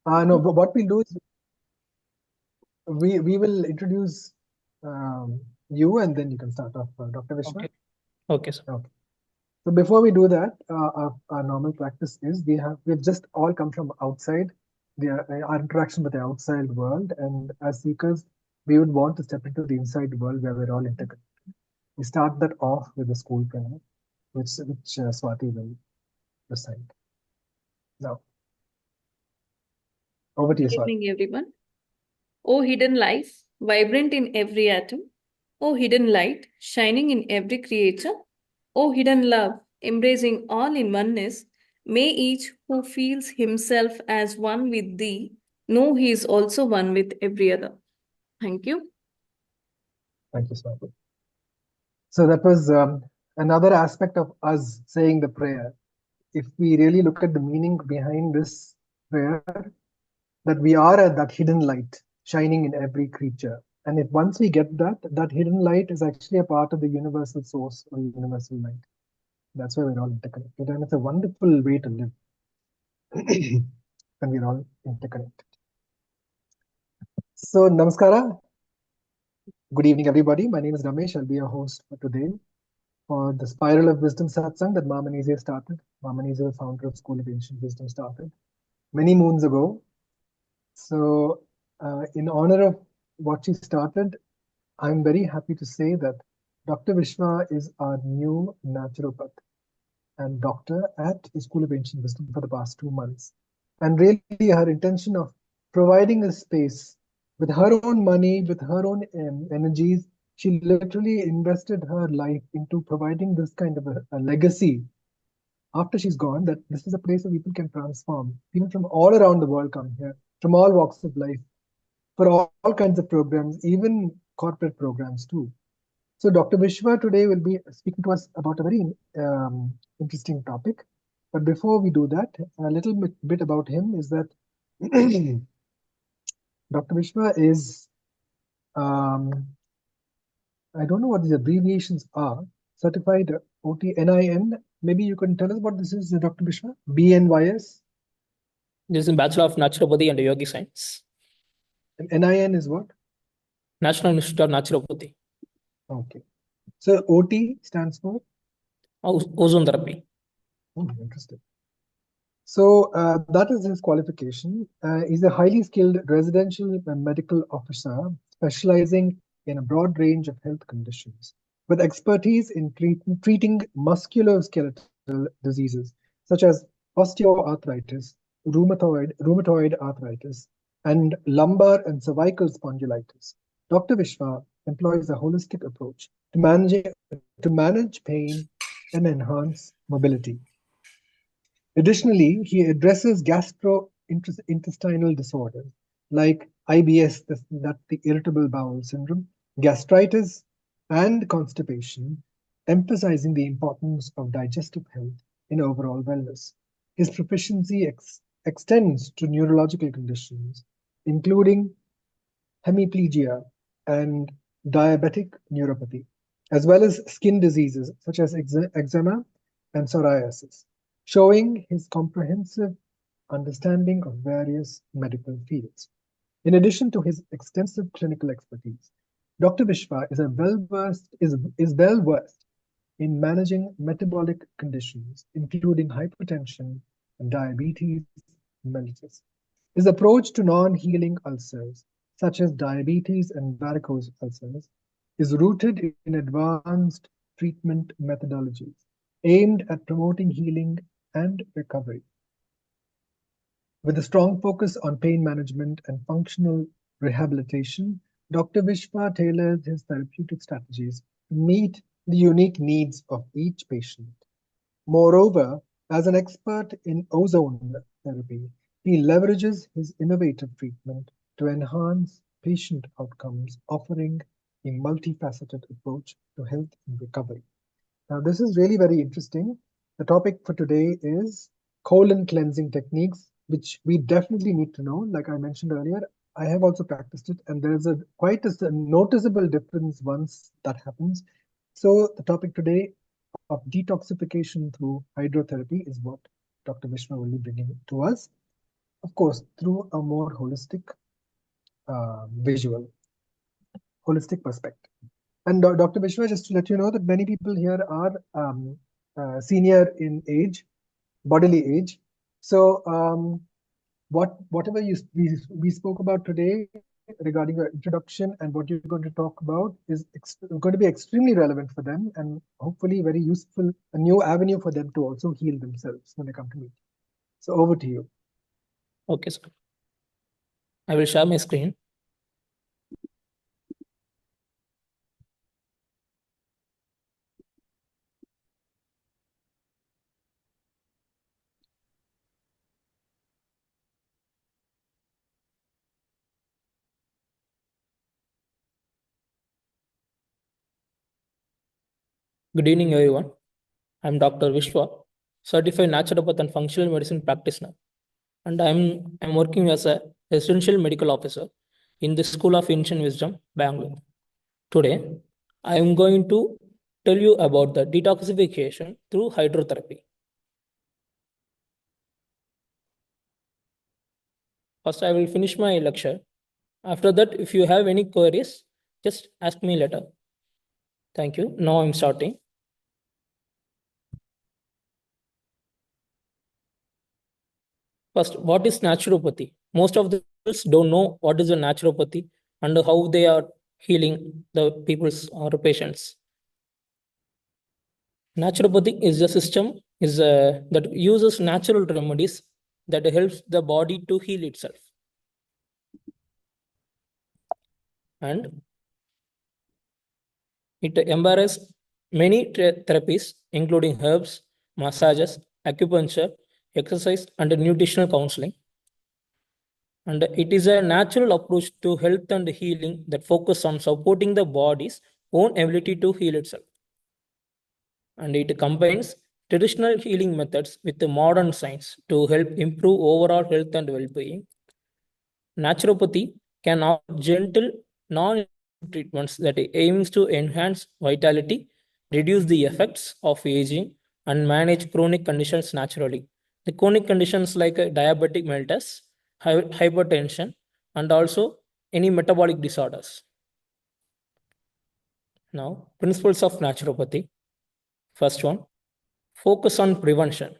No, but what we'll do is we will introduce you, and then you can start off, Dr. Vishwa. Okay. Okay, sir. Okay. So before we do that, our normal practice is we've just all come from outside our interaction with the outside world, and as seekers, we would want to step into the inside world where we're all interconnected. We start that off with the school prayer, which Swati will recite. Now, over to you, Good Swati. evening, everyone. O hidden life, vibrant in every atom. O hidden light, shining in every creature. O hidden love, embracing all in oneness. May each who feels himself as one with thee know he is also one with every other. Thank you. Thank you, Swati. So that was another aspect of us saying the prayer. If we really look at the meaning behind this prayer, that we are that hidden light shining in every creature. And if once we get that hidden light is actually a part of the universal source or universal light. That's why we're all interconnected. And it's a wonderful way to live. And we're all interconnected. So, namaskara. Good evening, everybody. My name is Ramesh. I'll be your host for today for the Spiral of Wisdom Satsang that Mama Nizia started. Mama Nizia, the founder of School of Ancient Wisdom, started many moons ago. So, in honor of what she started, I'm very happy to say that Dr. Vishwa is our new naturopath and doctor at the School of Ancient Wisdom for the past 2 months. And really, her intention of providing a space with her own money, with her own energies, she literally invested her life into providing this kind of a legacy after she's gone, that this is a place where people can transform. People from all around the world come here, from all walks of life, for all kinds of programs, even corporate programs too. So Dr. Vishwa today will be speaking to us about a very interesting topic. But before we do that, a little bit about him is that Dr. Vishwa is, I don't know what these abbreviations are, certified OT NIN. Maybe you can tell us what this is, Dr. Vishwa? BNYS? This is Bachelor of Naturopathy and Yogi Science. And NIN is what? National Institute of Naturopathy. Okay. So OT stands for? Ozone therapy. Oh, interesting. So that is his qualification. He's a highly skilled residential medical officer specializing in a broad range of health conditions with expertise in treating musculoskeletal diseases such as osteoarthritis, rheumatoid arthritis, and lumbar and cervical spondylitis. Dr. Vishwa employs a holistic approach to manage pain and enhance mobility. Additionally, he addresses gastrointestinal disorders like IBS, that's the irritable bowel syndrome, gastritis, and constipation, emphasizing the importance of digestive health in overall wellness. His proficiency extends to neurological conditions, including hemiplegia and diabetic neuropathy, as well as skin diseases such as eczema and psoriasis, showing his comprehensive understanding of various medical fields. In addition to his extensive clinical expertise, Dr. Vishwa is well versed in managing metabolic conditions, including hypertension and diabetes mellitus. His approach to non-healing ulcers, such as diabetes and varicose ulcers, is rooted in advanced treatment methodologies aimed at promoting healing and recovery. With a strong focus on pain management and functional rehabilitation, Dr. Vishwa tailors his therapeutic strategies to meet the unique needs of each patient. Moreover, as an expert in ozone therapy, he leverages his innovative treatment to enhance patient outcomes, offering a multifaceted approach to health and recovery. Now, this is really very interesting. The topic for today is colon cleansing techniques, which we definitely need to know. Like I mentioned earlier, I have also practiced it, and there's quite a noticeable difference once that happens. So the topic today of detoxification through hydrotherapy is what Dr. Vishwa will be bringing to us. of course, through a more holistic holistic perspective. And Dr. Vishwa, just to let you know that many people here are senior in age, bodily age. So whatever we spoke about today regarding your introduction and what you're going to talk about is going to be extremely relevant for them and hopefully very useful, a new avenue for them to also heal themselves when they come to meet. So over to you. Okay, sir. I will share my screen. Good evening, everyone. I'm Dr. Vishwa, certified naturopath and functional medicine practitioner, and I'm working as a residential medical officer in the School of Ancient Wisdom, Bangalore. Today, I am going to tell you about the detoxification through hydrotherapy. First, I will finish my lecture. After that, if you have any queries, just ask me later. Thank you. Now I'm starting. First, what is naturopathy? Most of the people don't know what is a naturopathy and how they are healing the people's or patients. Naturopathy is a system that uses natural remedies that helps the body to heal itself. And it embraces many therapies, including herbs, massages, acupuncture, exercise, and nutritional counseling. And it is a natural approach to health and healing that focuses on supporting the body's own ability to heal itself. And it combines traditional healing methods with the modern science to help improve overall health and well-being. Naturopathy can offer gentle, non treatments that aims to enhance vitality, reduce the effects of aging, and manage chronic conditions naturally. The chronic conditions like diabetic mellitus, hypertension, and also any metabolic disorders. Now, principles of naturopathy. First one, focus on prevention,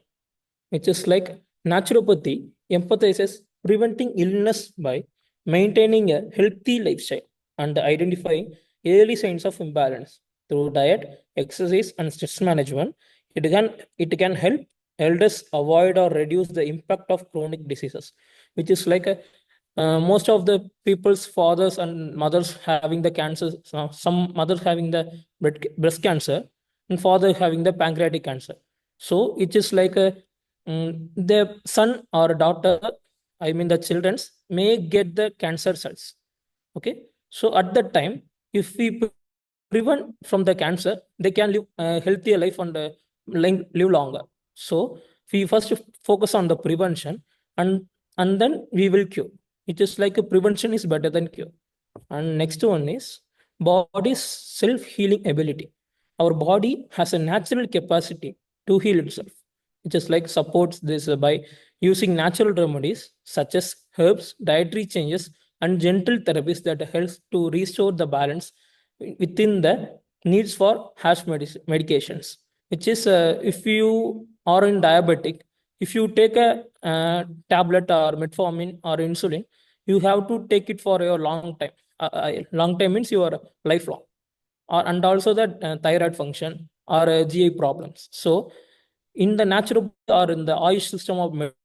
which is like naturopathy empathizes preventing illness by maintaining a healthy lifestyle and identifying early signs of imbalance through diet, exercise, and stress management. It can help elders avoid or reduce the impact of chronic diseases, which is like most of the people's fathers and mothers having the cancer, some mothers having the breast cancer, and father having the pancreatic cancer. So it is like the son or daughter, I mean the children's, may get the cancer cells. Okay, so at that time, if we prevent from the cancer, they can live a healthier life and live longer. So we first focus on the prevention, and then we will cure. It is like a prevention is better than cure. And next one is body's self-healing ability. Our body has a natural capacity to heal itself. It just like supports this by using natural remedies such as herbs, dietary changes, and gentle therapies that helps to restore the balance within the needs for harsh medications. Which is if you are in diabetic, if you take a tablet or metformin or insulin, you have to take it for a long time. Long time means your lifelong, and also that thyroid function or GI problems. So in the natural or in the Ayush system of medicine,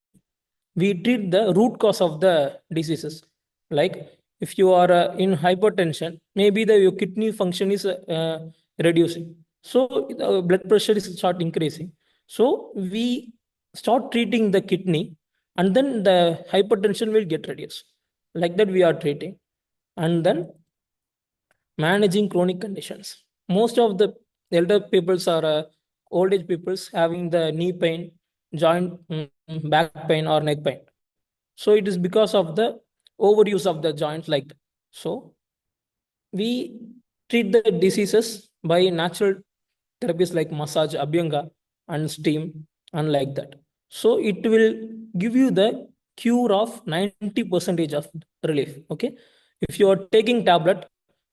we treat the root cause of the diseases. Like if you are in hypertension, maybe your kidney function is reducing. So the blood pressure is start increasing. So we start treating the kidney, and then the hypertension will get reduced. Like that we are treating. And then managing chronic conditions. Most of the elder peoples are old age peoples having the knee pain, joint, back pain, or neck pain. So it is because of the overuse of the joints like that. So we treat the diseases by natural therapies like massage, abhyanga, and steam, and like that. So it will give you the cure of 90% of relief. Okay, if you are taking tablet,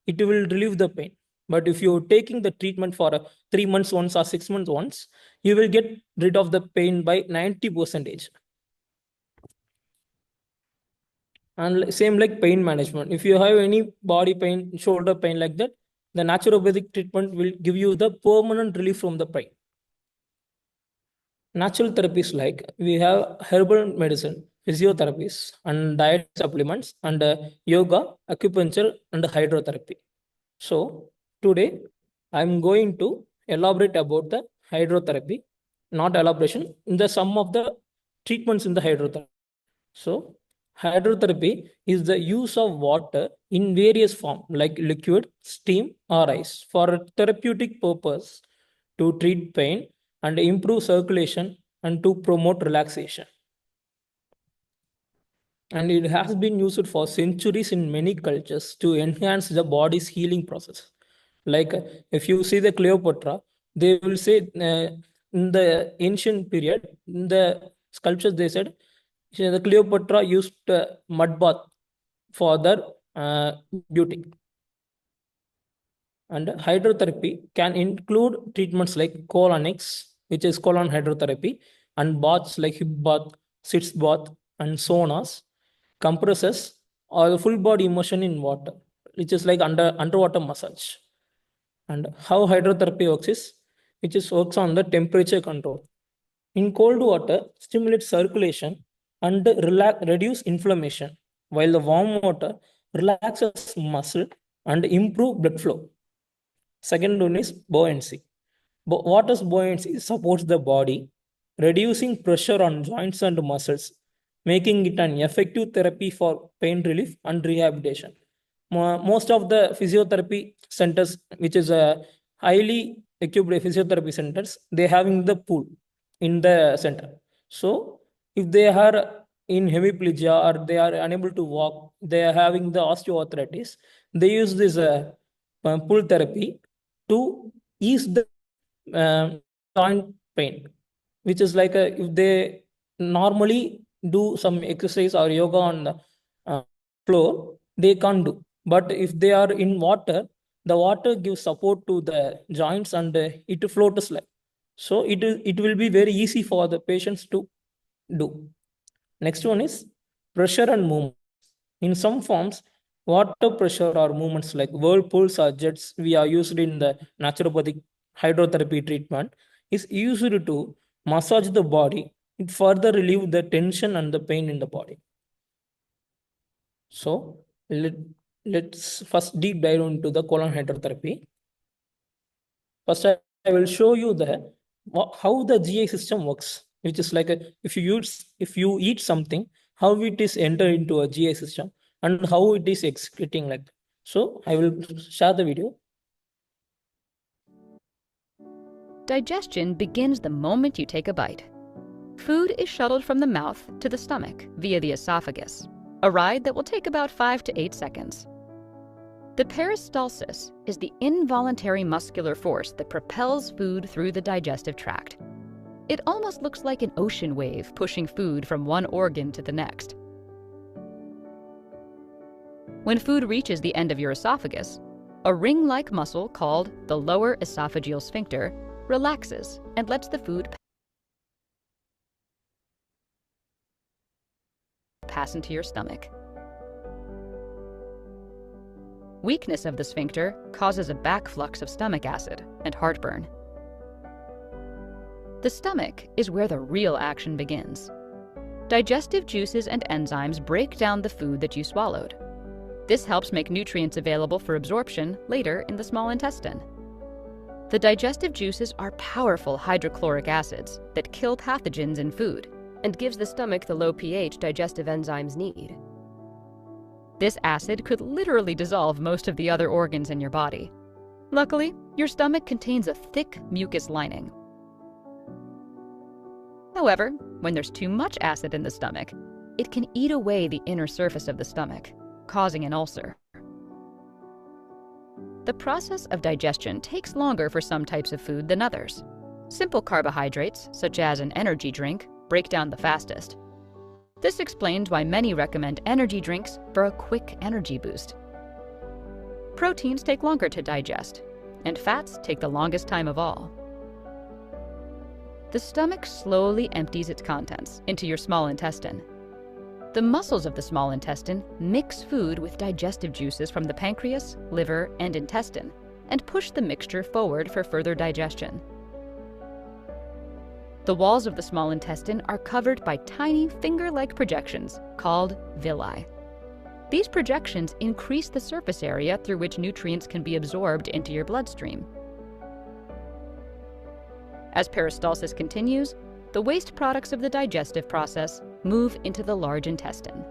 it will relieve the pain. But if you're taking the treatment for 3 months once or 6 months once, you will get rid of the pain by 90%. And same like pain management. If you have any body pain, shoulder pain like that, the naturopathic treatment will give you the permanent relief from the pain. Natural therapies like we have herbal medicine, physiotherapies, and diet supplements, and yoga, acupuncture, and hydrotherapy. So today I'm going to elaborate about the hydrotherapy, not elaboration, in the sum of the treatments in the hydrotherapy. So hydrotherapy is the use of water in various forms like liquid, steam, or ice for a therapeutic purpose to treat pain and improve circulation and to promote relaxation. And it has been used for centuries in many cultures to enhance the body's healing process. Like if you see the Cleopatra, they will say in the ancient period, in the sculptures, they said the Cleopatra used mud bath for their beauty. And hydrotherapy can include treatments like colonics, which is colon hydrotherapy, and baths like hip bath, sitz bath, and saunas, compresses, or the full body immersion in water, which is like underwater massage. And how hydrotherapy works is, which is works on the temperature control. In cold water, stimulates circulation and reduce inflammation, while the warm water relaxes muscle and improve blood flow. Second one is buoyancy. Water's buoyancy supports the body, reducing pressure on joints and muscles, making it an effective therapy for pain relief and rehabilitation. Most of the physiotherapy centers, which is a highly equipped physiotherapy centers, they having the pool in the center. So if they are in hemiplegia or they are unable to walk, they are having the osteoarthritis, they use this pool therapy to ease the joint pain, which is like if they normally do some exercise or yoga on the floor, they can't do. But if they are in water, the water gives support to the joints and it floats like. So it will be very easy for the patients to do. Next one is pressure and movement. In some forms, water pressure or movements like whirlpools or jets we are used in the naturopathic hydrotherapy treatment is used to massage the body. It further relieve the tension and the pain in the body. So let's first deep dive into the colon hydrotherapy. First, I will show you how the GI system works, which is like if you eat something, how it is enter into a GI system and how it is excreting like that. So I will share the video. Digestion begins the moment you take a bite. Food is shuttled from the mouth to the stomach via the esophagus, a ride that will take about 5 to 8 seconds. The peristalsis is the involuntary muscular force that propels food through the digestive tract. It almost looks like an ocean wave pushing food from one organ to the next. When food reaches the end of your esophagus, a ring-like muscle called the lower esophageal sphincter relaxes and lets the food pass into your stomach. Weakness of the sphincter causes a backflux of stomach acid and heartburn. The stomach is where the real action begins. Digestive juices and enzymes break down the food that you swallowed. This helps make nutrients available for absorption later in the small intestine. The digestive juices are powerful hydrochloric acids that kill pathogens in food and gives the stomach the low pH digestive enzymes need. This acid could literally dissolve most of the other organs in your body. Luckily, your stomach contains a thick mucus lining. However, when there's too much acid in the stomach, it can eat away the inner surface of the stomach, causing an ulcer. The process of digestion takes longer for some types of food than others. Simple carbohydrates, such as an energy drink, break down the fastest. This explains why many recommend energy drinks for a quick energy boost. Proteins take longer to digest, and fats take the longest time of all. The stomach slowly empties its contents into your small intestine. The muscles of the small intestine mix food with digestive juices from the pancreas, liver, and intestine, and push the mixture forward for further digestion. The walls of the small intestine are covered by tiny finger-like projections called villi. These projections increase the surface area through which nutrients can be absorbed into your bloodstream. As peristalsis continues, the waste products of the digestive process move into the large intestine.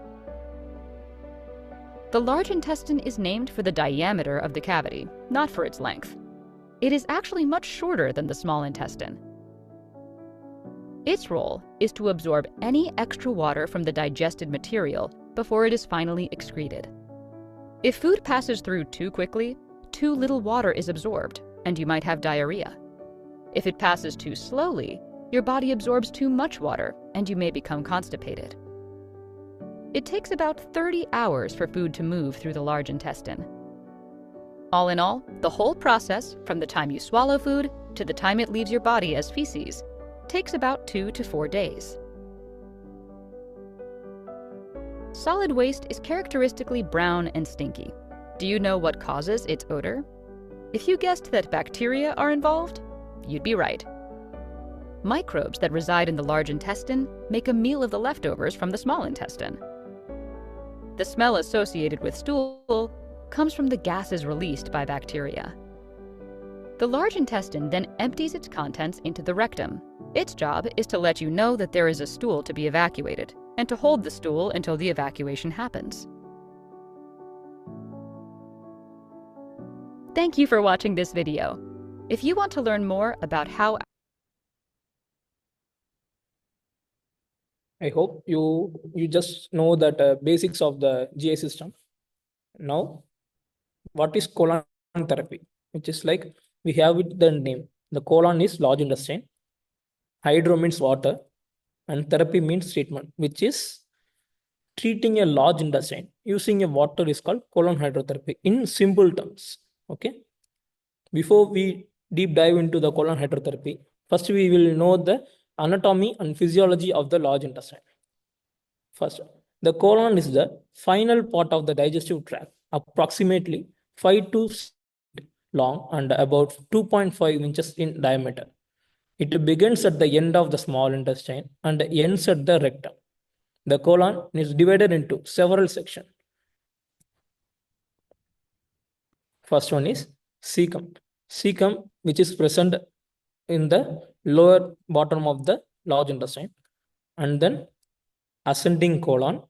The large intestine is named for the diameter of the cavity, not for its length. It is actually much shorter than the small intestine. Its role is to absorb any extra water from the digested material before it is finally excreted. If food passes through too quickly, too little water is absorbed, and you might have diarrhea. If it passes too slowly, your body absorbs too much water, and you may become constipated. It takes about 30 hours for food to move through the large intestine. All in all, the whole process, from the time you swallow food to the time it leaves your body as feces, takes about 2 to 4 days. Solid waste is characteristically brown and stinky. Do you know what causes its odor? If you guessed that bacteria are involved, you'd be right. Microbes that reside in the large intestine make a meal of the leftovers from the small intestine. The smell associated with stool comes from the gases released by bacteria. The large intestine then empties its contents into the rectum. Its job is to let you know that there is a stool to be evacuated, and to hold the stool until the evacuation happens. Thank you for watching this video. If you want to learn more about how I hope you just know that basics of the GI system. Now, what is colon therapy? Which is like, we have it the name. The colon is large intestine. Hydro means water, and therapy means treatment, which is treating a large intestine using a water is called colon hydrotherapy in simple terms. Okay. Before we deep dive into the colon hydrotherapy, first we will know the anatomy and physiology of the large intestine. First, the colon is the final part of the digestive tract, approximately 5 to 6 feet long and about 2.5 inches in diameter. It begins at the end of the small intestine and ends at the rectum. The colon is divided into several sections. First one is cecum. Cecum, which is present in the lower bottom of the large intestine, and then ascending colon.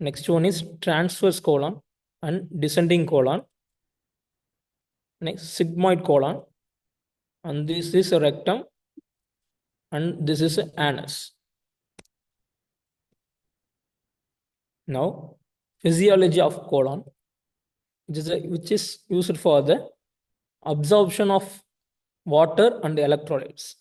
Next one is transverse colon and descending colon. Next, sigmoid colon, and this is a rectum, and this is an anus. Now, physiology of colon, which is used for the absorption of water and electrolytes.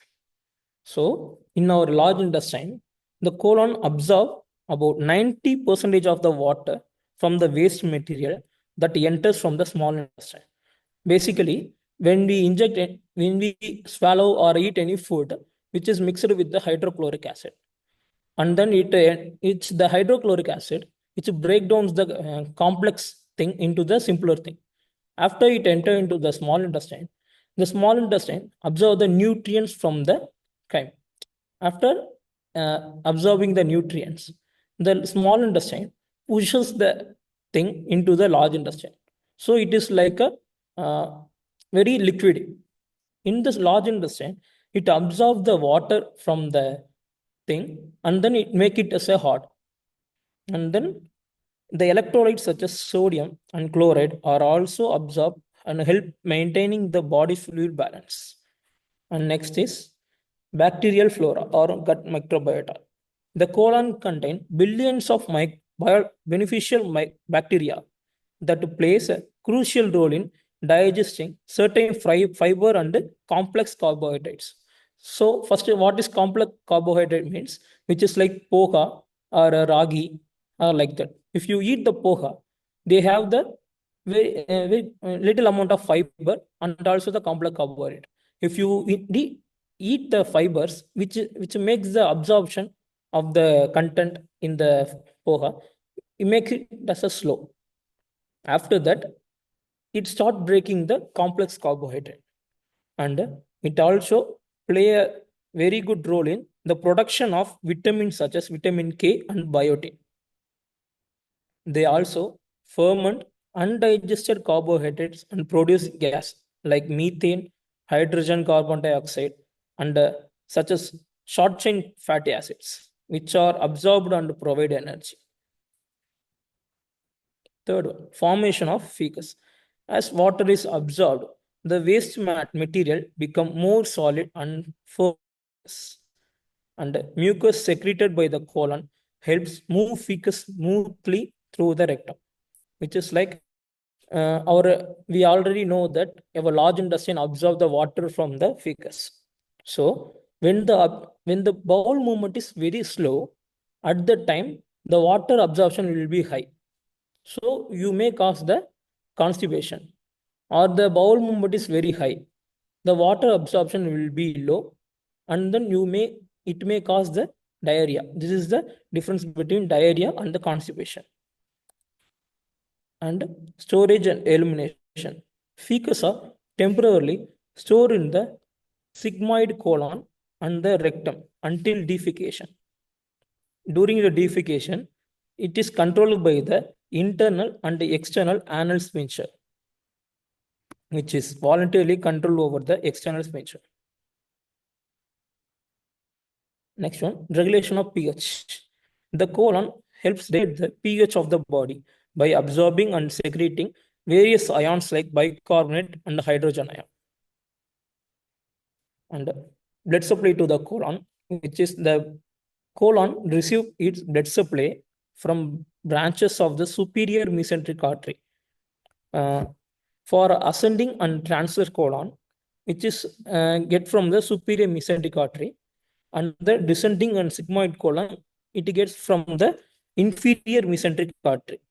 So, in our large intestine, the colon absorbs about 90% of the water from the waste material that enters from the small intestine. Basically, when we swallow or eat any food which is mixed with the hydrochloric acid, and then it's the hydrochloric acid which breaks down the complex thing into the simpler thing. After it enters into the small intestine absorbs the nutrients from the chyme. After absorbing the nutrients, the small intestine pushes the thing into the large intestine. So it is like a very liquid. In this large intestine, it absorbs the water from the thing and then it make it as a hot. And then the electrolytes such as sodium and chloride are also absorbed and help maintaining the body fluid balance. And next is bacterial flora or gut microbiota. The colon contains billions of beneficial bacteria that plays a crucial role in digesting certain fiber and complex carbohydrates. So first, what is complex carbohydrate means? which is like poha or ragi or like that. If you eat the poha, they have the very little amount of fiber and also the complex carbohydrate. If you eat the fibers, which makes the absorption of the content in the poha, it makes it as a slow. After that, it start breaking the complex carbohydrate, and it also play a very good role in the production of vitamins such as vitamin K and biotin. They also ferment undigested carbohydrates and produce gas like methane, hydrogen carbon dioxide, and such as short chain fatty acids, which are absorbed and provide energy. Third one, formation of fecus. As water is absorbed, the waste material become more solid and focus. And mucus secreted by the colon helps move fecus smoothly through the rectum, which is like we already know that our large intestine absorb the water from the fecus. So when the bowel movement is very slow, at the time the water absorption will be high. So you may cause the constipation, or the bowel movement is very high. The water absorption will be low, and then it may cause the diarrhea. This is the difference between diarrhea and the constipation. And storage and elimination. Fecus are temporarily stored in the sigmoid colon and the rectum until defecation. During the defecation, it is controlled by the internal and the external anal sphincter, which is voluntarily control over the external sphincter. Next one, regulation of pH. The colon helps regulate the pH of the body by absorbing and secreting various ions like bicarbonate and hydrogen ion. And blood supply to the colon, which is the colon receive its blood supply from branches of the superior mesenteric artery. For ascending and transverse colon, which is get from the superior mesenteric artery, and the descending and sigmoid colon, it gets from the inferior mesenteric artery.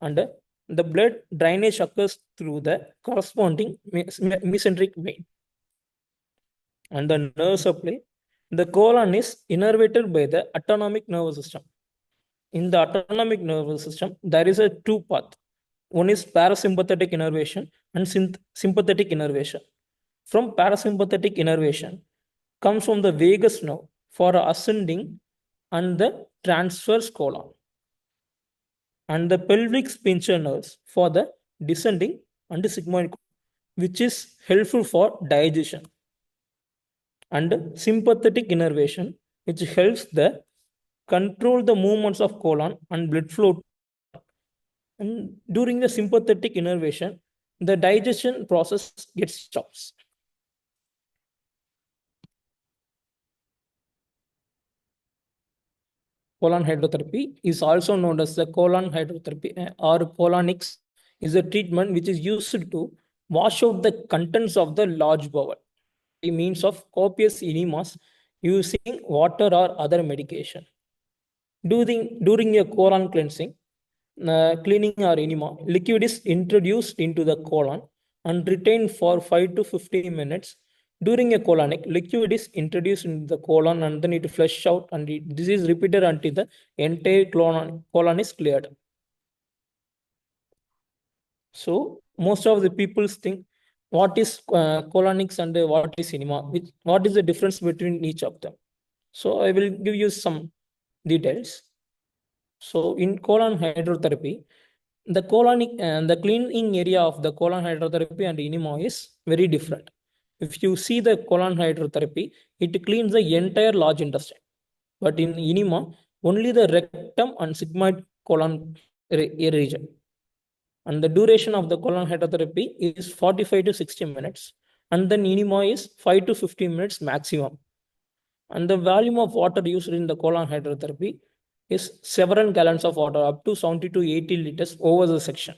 And the blood drainage occurs through the corresponding mesenteric vein. And the nerve supply, the colon is innervated by the autonomic nervous system. In the autonomic nervous system, there is a two path. One is parasympathetic innervation and sympathetic innervation. From parasympathetic innervation comes from the vagus nerve for ascending and the transverse colon, and the pelvic sphincter nerves for the descending and the sigmoid colon, which is helpful for digestion. And sympathetic innervation, which helps the control the movements of colon and blood flow. And during the sympathetic innervation, the digestion process gets stopped. Colon hydrotherapy is also known as the colon hydrotherapy or colonics, is a treatment which is used to wash out the contents of the large bowel by means of copious enemas using water or other medication. During a colon cleansing, cleaning or enema, liquid is introduced into the colon and retained for 5 to 15 minutes. During a colonic, liquid is introduced into the colon and then it flushes out, and this is repeated until the entire colon is cleared. So most of the people think, what is colonics and what is enema? What is the difference between each of them? So I will give you some details. So in colon hydrotherapy, the cleaning area of the colon hydrotherapy and enema is very different. If you see the colon hydrotherapy, it cleans the entire large intestine. But in enema, only the rectum and sigmoid colon region. And the duration of the colon hydrotherapy is 45 to 60 minutes. And then enema is 5 to 15 minutes maximum. And the volume of water used in the colon hydrotherapy is several gallons of water, up to 70 to 80 liters over the section.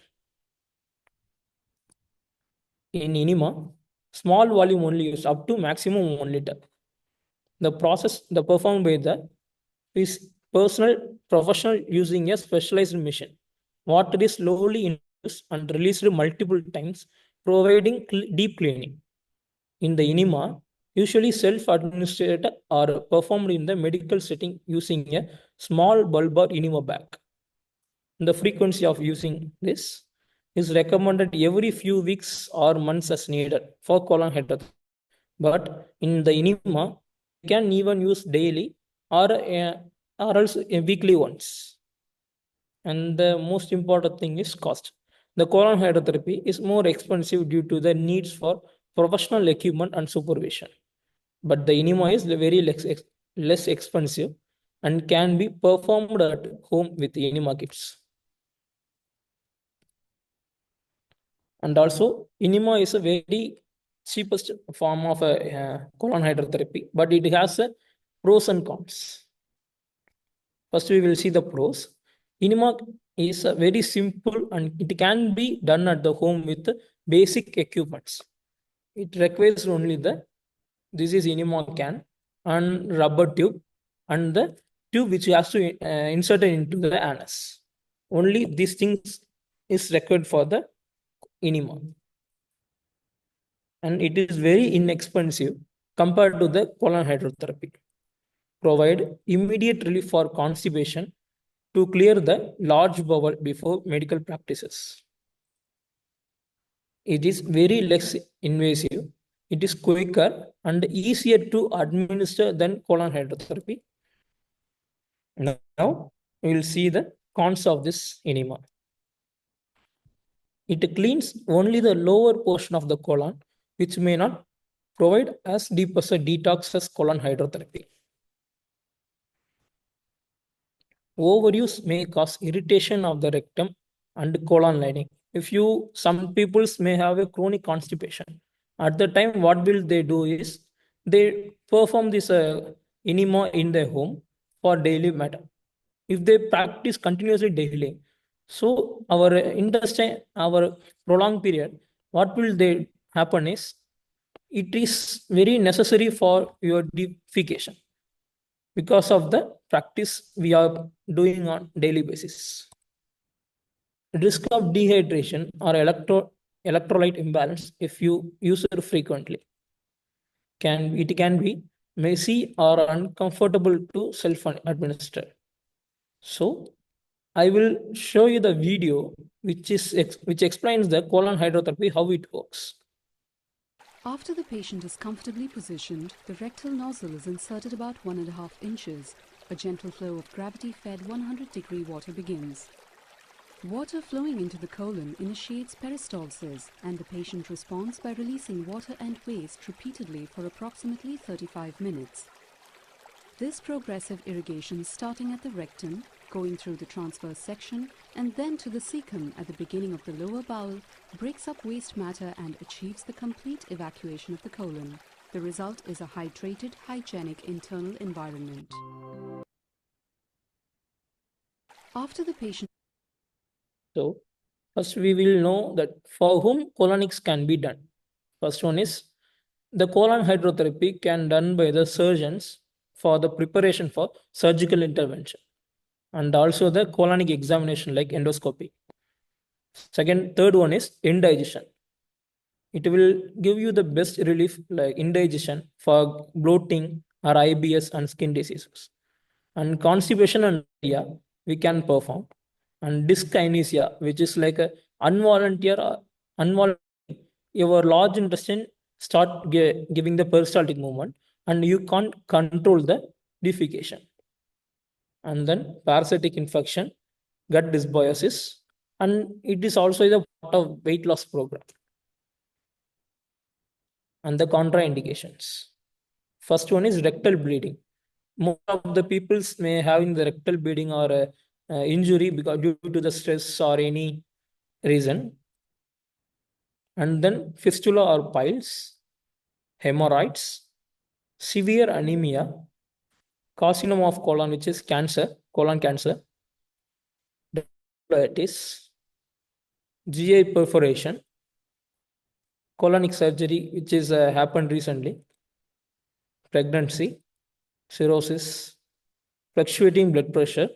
In enema, small volume only used, up to maximum 1 liter. The process performed by the is personal professional using a specialized machine. Water is slowly introduced and released multiple times, providing deep cleaning. In the enema, usually self-administered or performed in the medical setting using a small bulb or enema bag. The frequency of using this is recommended every few weeks or months as needed for colon hydrotherapy. But in the enema, you can even use daily or else weekly once. And the most important thing is cost. The colon hydrotherapy is more expensive due to the needs for professional equipment and supervision. But the enema is very less expensive and can be performed at home with enema kits. And also, enema is a very cheapest form of colon hydrotherapy, but it has pros and cons. First, we will see the pros. Enema is very simple and it can be done at the home with basic equipments. It requires only this is enema can and rubber tube and the tube which has to insert it into the anus. Only these things is required for the enema. And it is very inexpensive compared to the colon hydrotherapy. Provide immediate relief for constipation to clear the large bowel before medical practices. It is very less invasive. It is quicker and easier to administer than colon hydrotherapy. Now, we will see the cons of this enema. It cleans only the lower portion of the colon, which may not provide as deep as a detox as colon hydrotherapy. Overuse may cause irritation of the rectum and colon lining. Some people may have a chronic constipation. At the time, what will they do is they perform this enema in their home for daily matter. If they practice continuously daily, so our intestine, our prolonged period, what will they happen is it is very necessary for your defecation because of the practice we are doing on daily basis. Risk of dehydration or electrolyte imbalance if you use it frequently. It can be messy or uncomfortable to self-administer. So I will show you the video which explains the colon hydrotherapy, how it works. After the patient is comfortably positioned, the rectal nozzle is inserted about 1.5 inches. A gentle flow of gravity-fed 100-degree water begins. Water flowing into the colon initiates peristalsis, and the patient responds by releasing water and waste repeatedly for approximately 35 minutes. This progressive irrigation starting at the rectum, going through the transverse section, and then to the cecum at the beginning of the lower bowel, breaks up waste matter and achieves the complete evacuation of the colon. The result is a hydrated, hygienic internal environment. After the patient... So, first we will know that for whom colonics can be done. First one is the colon hydrotherapy can be done by the surgeons for the preparation for surgical intervention and also the colonic examination like endoscopy. Third one is indigestion. It will give you the best relief like indigestion for bloating or IBS and skin diseases. And constipation and diarrhea we can perform. And dyskinesia, which is like a involuntary, your large intestine start giving the peristaltic movement and you can't control the defecation. And then parasitic infection, gut dysbiosis, and it is also the part of weight loss program. And the contraindications. First one is rectal bleeding. Most of the people may having the rectal bleeding or injury because due to the stress or any reason. And then fistula or piles, hemorrhoids, severe anemia, carcinoma of colon, which is cancer, colon cancer, diabetes, GI perforation, colonic surgery, which is happened recently, pregnancy, cirrhosis, fluctuating blood pressure,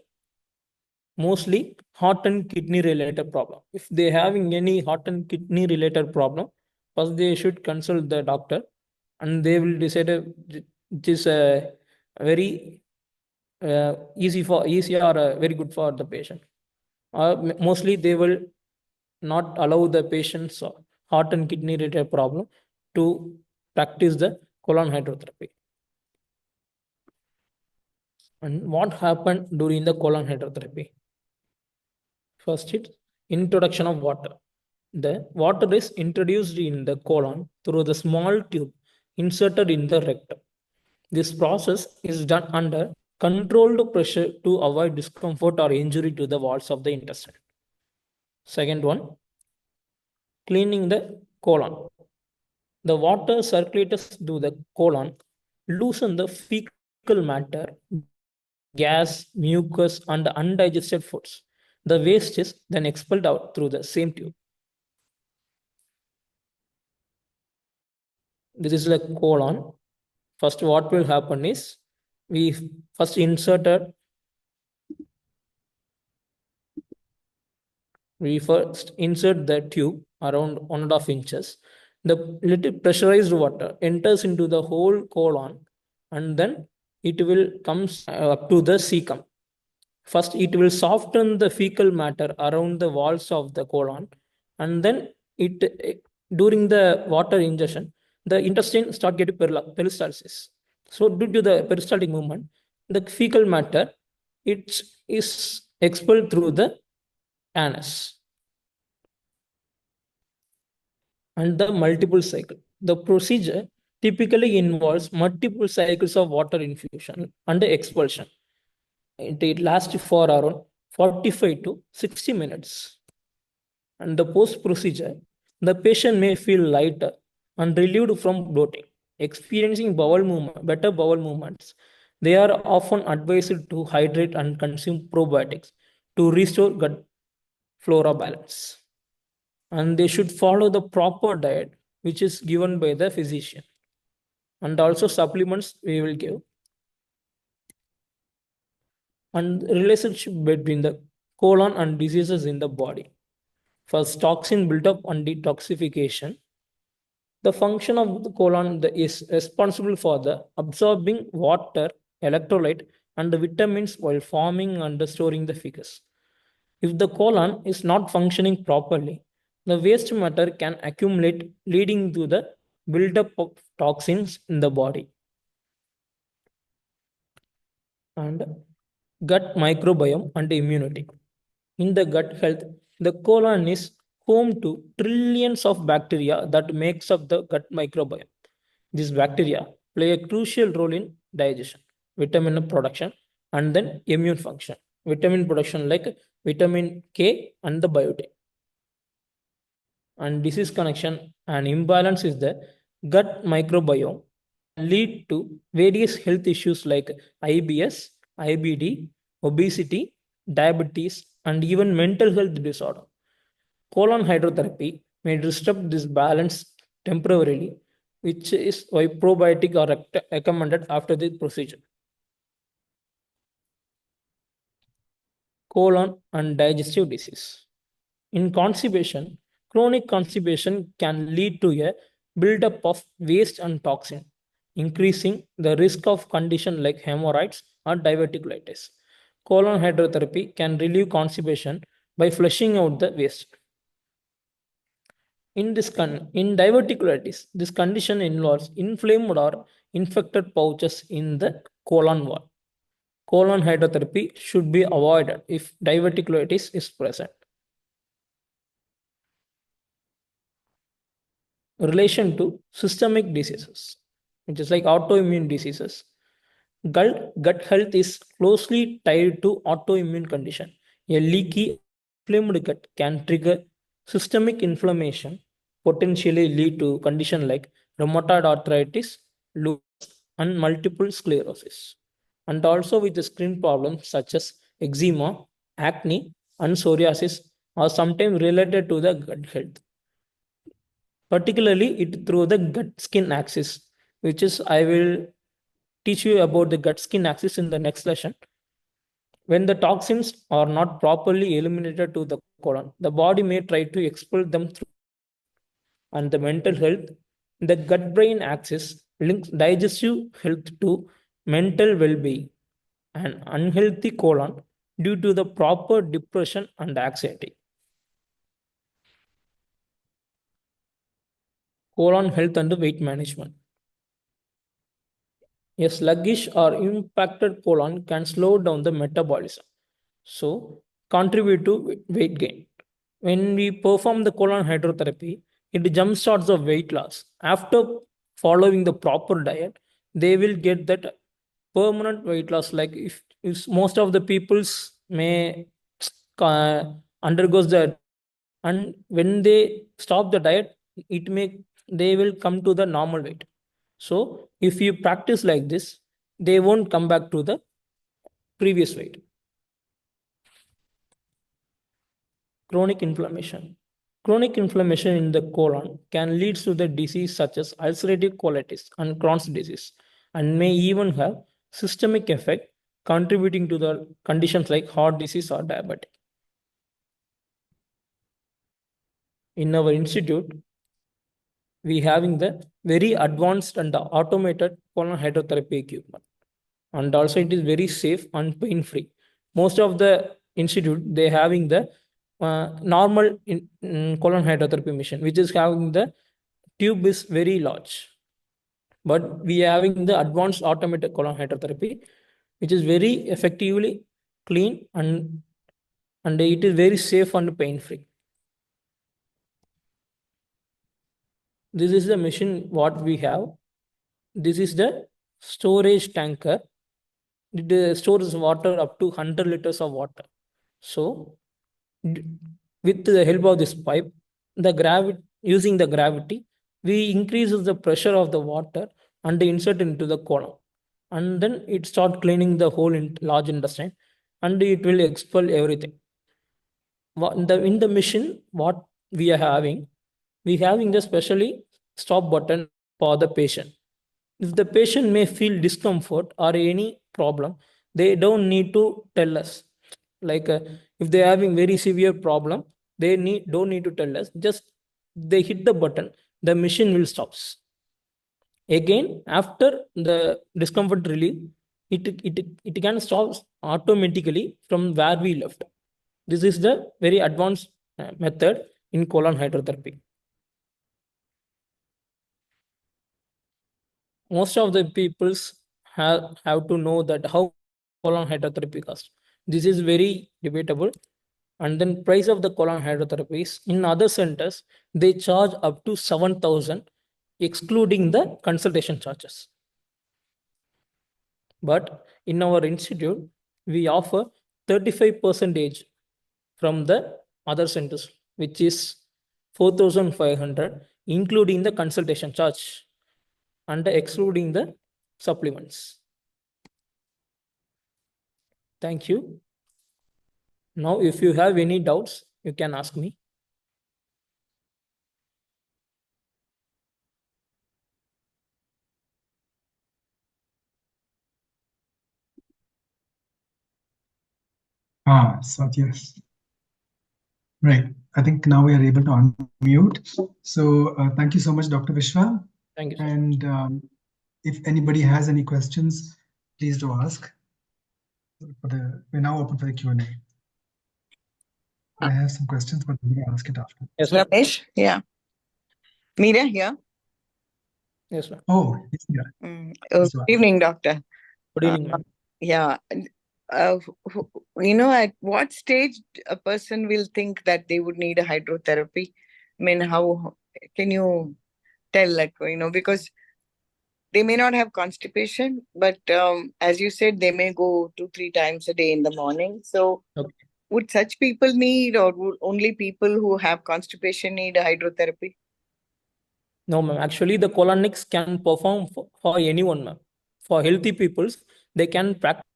mostly heart and kidney related problem. If they having any heart and kidney related problem, first they should consult the doctor, and they will decide it is very easy or very good for the patient. Mostly they will not allow the patient's heart and kidney related problem to practice the colon hydrotherapy. And what happened during the colon hydrotherapy? First, it's introduction of water. The water is introduced in the colon through the small tube inserted in the rectum. This process is done under controlled pressure to avoid discomfort or injury to the walls of the intestine. Second one, cleaning the colon. The water circulates through the colon, loosen the fecal matter, gas, mucus, and undigested foods. The waste is then expelled out through the same tube. This is the colon. First, what will happen is we first insert the tube around 1.5 inches. The little pressurized water enters into the whole colon, and then it will come up to the cecum. First, it will soften the fecal matter around the walls of the colon, and then during the water ingestion, the intestine start getting peristalsis. So due to the peristaltic movement, the fecal matter it is expelled through the anus. And the multiple cycle. The procedure typically involves multiple cycles of water infusion and expulsion. It lasts for around 45 to 60 minutes. And the post procedure, the patient may feel lighter and relieved from bloating, experiencing better bowel movements. They are often advised to hydrate and consume probiotics to restore gut flora balance. And they should follow the proper diet, which is given by the physician. And also supplements we will give. And relationship between the colon and diseases in the body. First, toxin buildup and detoxification. The function of the colon is responsible for the absorbing water, electrolyte, and the vitamins while forming and storing the feces. If the colon is not functioning properly, the waste matter can accumulate, leading to the buildup of toxins in the body. And gut microbiome and immunity. In the gut health, the colon is home to trillions of bacteria that makes up the gut microbiome. These bacteria play a crucial role in digestion, vitamin production, and then immune function. Vitamin production like vitamin K and the biotin. And disease connection and imbalance is the gut microbiome lead to various health issues like IBS, IBD, obesity, diabetes, and even mental health disorder. Colon hydrotherapy may disrupt this balance temporarily, which is why probiotic are recommended after the procedure. Colon and digestive disease. In constipation, chronic constipation can lead to a buildup of waste and toxin, increasing the risk of conditions like hemorrhoids or diverticulitis. Colon hydrotherapy can relieve constipation by flushing out the waste. In diverticulitis, this condition involves inflamed or infected pouches in the colon wall. Colon hydrotherapy should be avoided if diverticulitis is present. Relation to systemic diseases, which is like autoimmune diseases. Gut health is closely tied to autoimmune condition. A leaky, inflamed gut can trigger systemic inflammation, potentially lead to conditions like rheumatoid arthritis, lupus, and multiple sclerosis. And also with the skin problems such as eczema, acne, and psoriasis are sometimes related to the gut health. Particularly it through the gut-skin axis, which is I will teach you about the gut-skin axis in the next lesson. When the toxins are not properly eliminated to the colon, the body may try to expel them through. And the mental health, the gut-brain axis links digestive health to mental well-being. An unhealthy colon due to the proper depression and anxiety. Colon health and weight management. A sluggish or impacted colon can slow down the metabolism, so contribute to weight gain. When we perform the colon hydrotherapy, it jumpstarts the weight loss. After following the proper diet, they will get that permanent weight loss. Like if most of the peoples may undergoes the, and when they stop the diet, it may they will come to the normal weight. So if you practice like this, they won't come back to the previous weight. Chronic inflammation. Chronic inflammation in the colon can lead to the disease such as ulcerative colitis and Crohn's disease, and may even have systemic effect contributing to the conditions like heart disease or diabetes. In our institute, we having the very advanced and automated colon hydrotherapy equipment, and also it is very safe and pain-free. Most of the institute, they having the normal colon hydrotherapy machine, which is having the tube is very large. But we are having the advanced automated colon hydrotherapy, which is very effectively clean and it is very safe and pain-free. This is the machine what we have. This is the storage tanker. It stores water up to 100 liters of water. So with the help of this pipe, using the gravity, we increases the pressure of the water and insert into the colon, and then it start cleaning the whole large intestine, and it will expel everything. In the machine, what we are having the specially stop button for the patient. If the patient may feel discomfort or any problem, they don't need to tell us. Like if they're having very severe problem, they don't need to tell us. Just they hit the button, the machine will stop. Again, after the discomfort relief, it can stop automatically from where we left. This is the very advanced method in colon hydrotherapy. Most of the peoples have to know that how colon hydrotherapy costs. This is very debatable. And then price of the colon hydrotherapies in other centers, they charge up to 7,000, excluding the consultation charges. But in our institute, we offer 35% from the other centers, which is 4,500, including the consultation charge and excluding the supplements. Thank you. Now, if you have any doubts, you can ask me. So yes. Right. I think now we are able to unmute. So thank you so much, Dr. Vishwa. Thank you, sir. And if anybody has any questions, please do ask. We're now open for the Q&A. I have some questions, but we'll ask it after. Yes, sir. Ramesh, yeah. Meera here. Yes, sir. Oh, yes, yeah. Good evening, doctor. Good evening, ma'am. Yeah. At what stage a person will think that they would need a hydrotherapy? I mean, how can you tell, like, because they may not have constipation, but as you said, they may go 2-3 times a day in the morning. So Okay. would such people need, or would only people who have constipation need a hydrotherapy? No, ma'am. Actually, the colonics can perform for anyone, ma'am. For healthy people, they can practice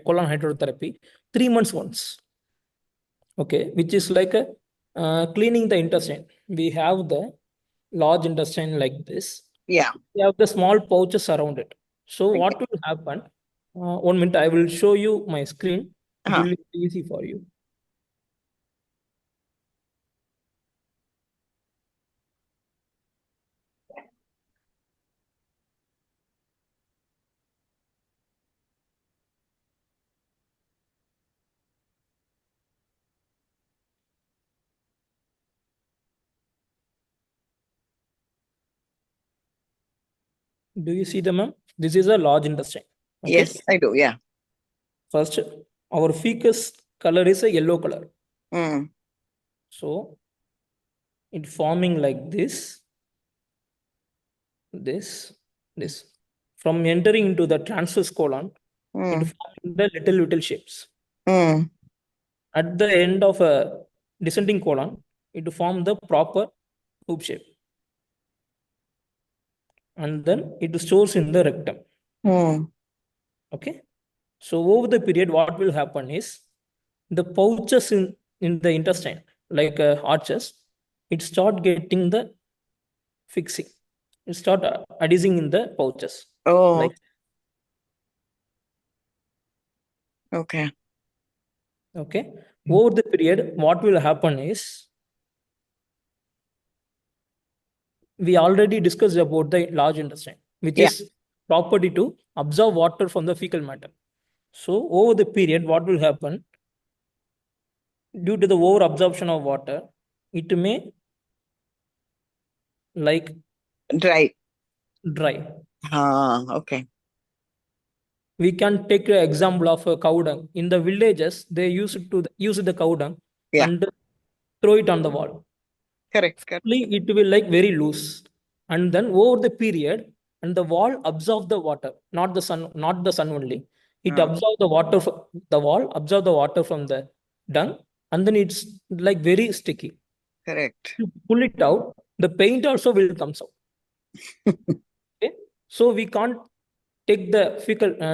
colon hydrotherapy 3 months once. Okay, which is like cleaning the intestine. We have the large intestine like this. Yeah. We have the small pouches around it. So what will happen? 1 minute, I will show you my screen. It Uh-huh. will be easy for you. Do you see the ma'am? This is a large intestine. Okay. Yes, I do. Yeah. First, our fecus color is a yellow color. Mm. So it forming like this. From entering into the transverse colon, it Mm. forms the little shapes. Mm. At the end of a descending colon, it forms the proper hoop shape. And then it stores in the rectum. Mm. Okay. So over the period, what will happen is the pouches in the intestine, like arches, it start getting the fixing. It start adhering in the pouches. Oh, Like, okay. okay. Over the period, what will happen is we already discussed about the large intestine, which Yeah. is property to absorb water from the fecal matter. So over the period, what will happen? Due to the over absorption of water, it may like Dry. dry. Okay. We can take an example of a cow dung. In the villages, they use the cow dung Yeah. and throw it on the wall. Correct. It will like very loose, and then over the period, and the wall absorb the water, not the sun only. It absorb the water. The wall absorb the water from the dung, and then it's like very sticky. Correct. You pull it out, the paint also will come out. Okay, so we can't take the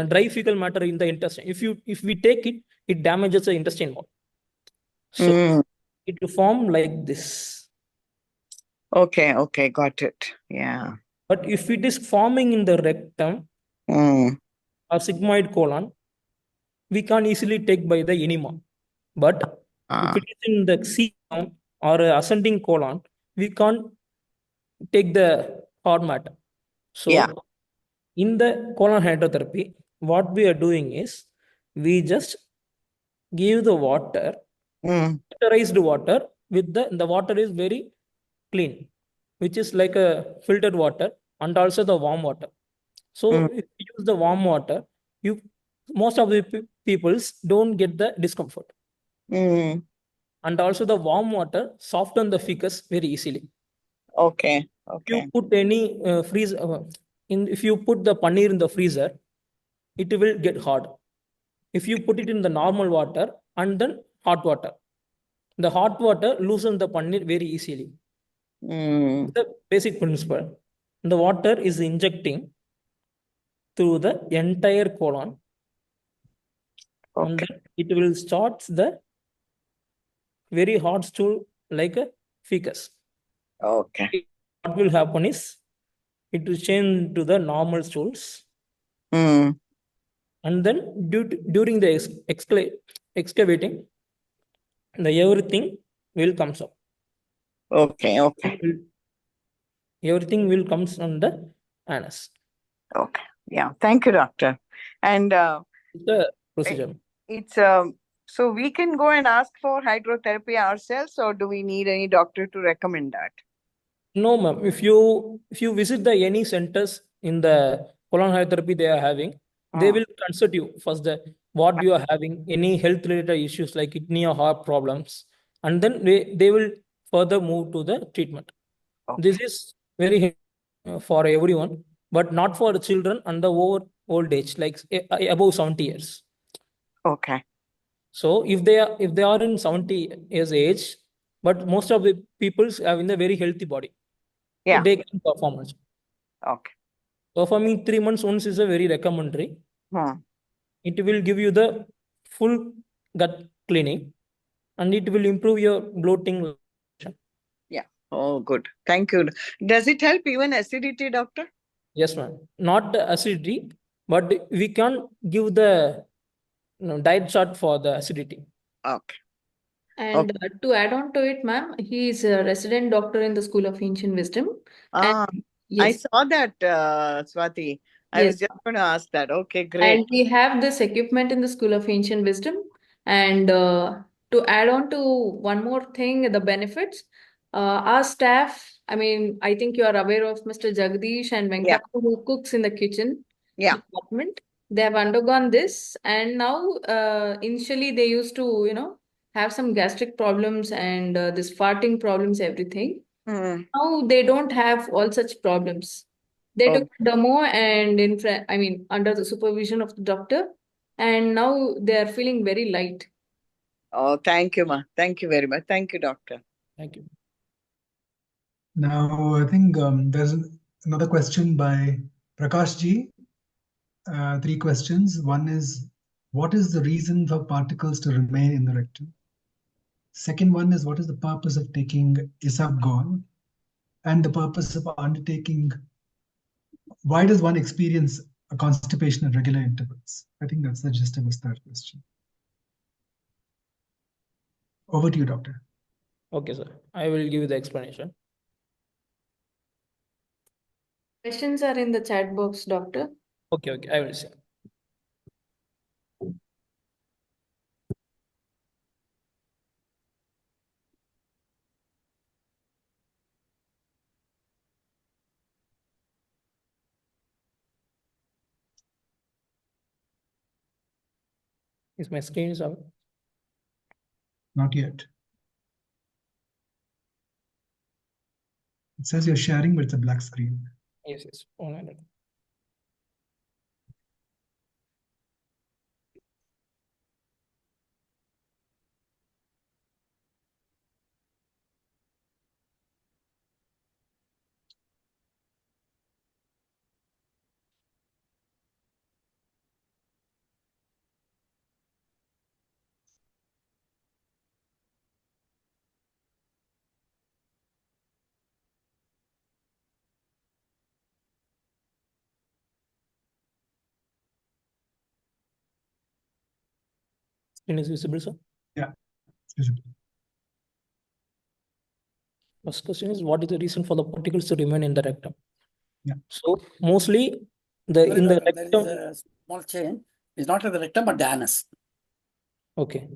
dry fecal matter in the intestine. If we take it, it damages the intestine wall. So it will form like this. Okay. Got it. Yeah. But if it is forming in the rectum or sigmoid colon, we can't easily take by the enema. But if it is in the cecum or ascending colon, we can't take the hard matter. So Yeah. in the colon hydrotherapy, what we are doing is we just give the water, filterized water with the water is very clean, which is like a filtered water and also the warm water. So if you use the warm water, you most of the peoples don't get the discomfort. And also the warm water soften the fecus very easily. Okay. If you put any if you put the paneer in the freezer, it will get hard. If you put it in the normal water and then hot water, the hot water loosens the paneer very easily. The basic principle. The water is injecting through the entire colon. And then it will start the very hot stool like a fecus. Okay. What will happen is it will change to the normal stools. And then during the excavating, the everything will come up. Okay. Everything will comes on the anus. Okay. Yeah. Thank you, doctor. And The procedure. it's so we can go and ask for hydrotherapy ourselves, or do we need any doctor to recommend that? No, ma'am. If you visit the any centers in the colon hydrotherapy they are having, they will consult you first what you are having, any health related issues like kidney or heart problems, and then they will further move to the treatment. This is very for everyone, but not for the children under old age, like above 70 years. Okay. So if they are in 70 years age, but most of the people are in a very healthy body. Yeah. They can perform also. Okay. Performing 3 months once is a very recommendatory. It will give you the full gut cleaning and it will improve your bloating. Yeah. Oh, good. Thank you. Does it help even acidity, doctor? Yes, ma'am. Not the acidity. but we can't give the diet chart for the acidity. Okay. And to add on to it, ma'am, he is a resident doctor in the School of Ancient Wisdom. And I yes, saw that, Swati. I yes. was just going to ask that. Okay, great. And we have this equipment in the School of Ancient Wisdom. And to add on to one more thing, the benefits, our staff, I mean, I think you are aware of Mr. Jagdish and Yeah. Venkata, who cooks in the kitchen Yeah. department. They have undergone this, and now initially they used to, have some gastric problems and this farting problems, everything. Mm. Now they don't have all such problems. They took Okay. demo and under the supervision of the doctor, and now they are feeling very light. Oh, thank you, ma. Thank you very much. Thank you, doctor. Thank you. Now, I think there's another question by Prakash ji. 3 questions. One is, what is the reason for particles to remain in the rectum? Second one is, what is the purpose of taking isabgol? And the purpose of undertaking, why does one experience a constipation at regular intervals? I think that's the gist of his third question. Over to you, doctor. Okay, sir. I will give the explanation. Questions are in the chat box, doctor. Okay, I will say. Is my screen is up? Not yet. It says you're sharing, but it's a black screen. Yes. Online. Screen is visible, sir? Yeah, it's visible. First question is, what is the reason for the particles to remain in the rectum? Yeah. So mostly in the rectum. There is a small change. It's not in the rectum, but the anus. Okay.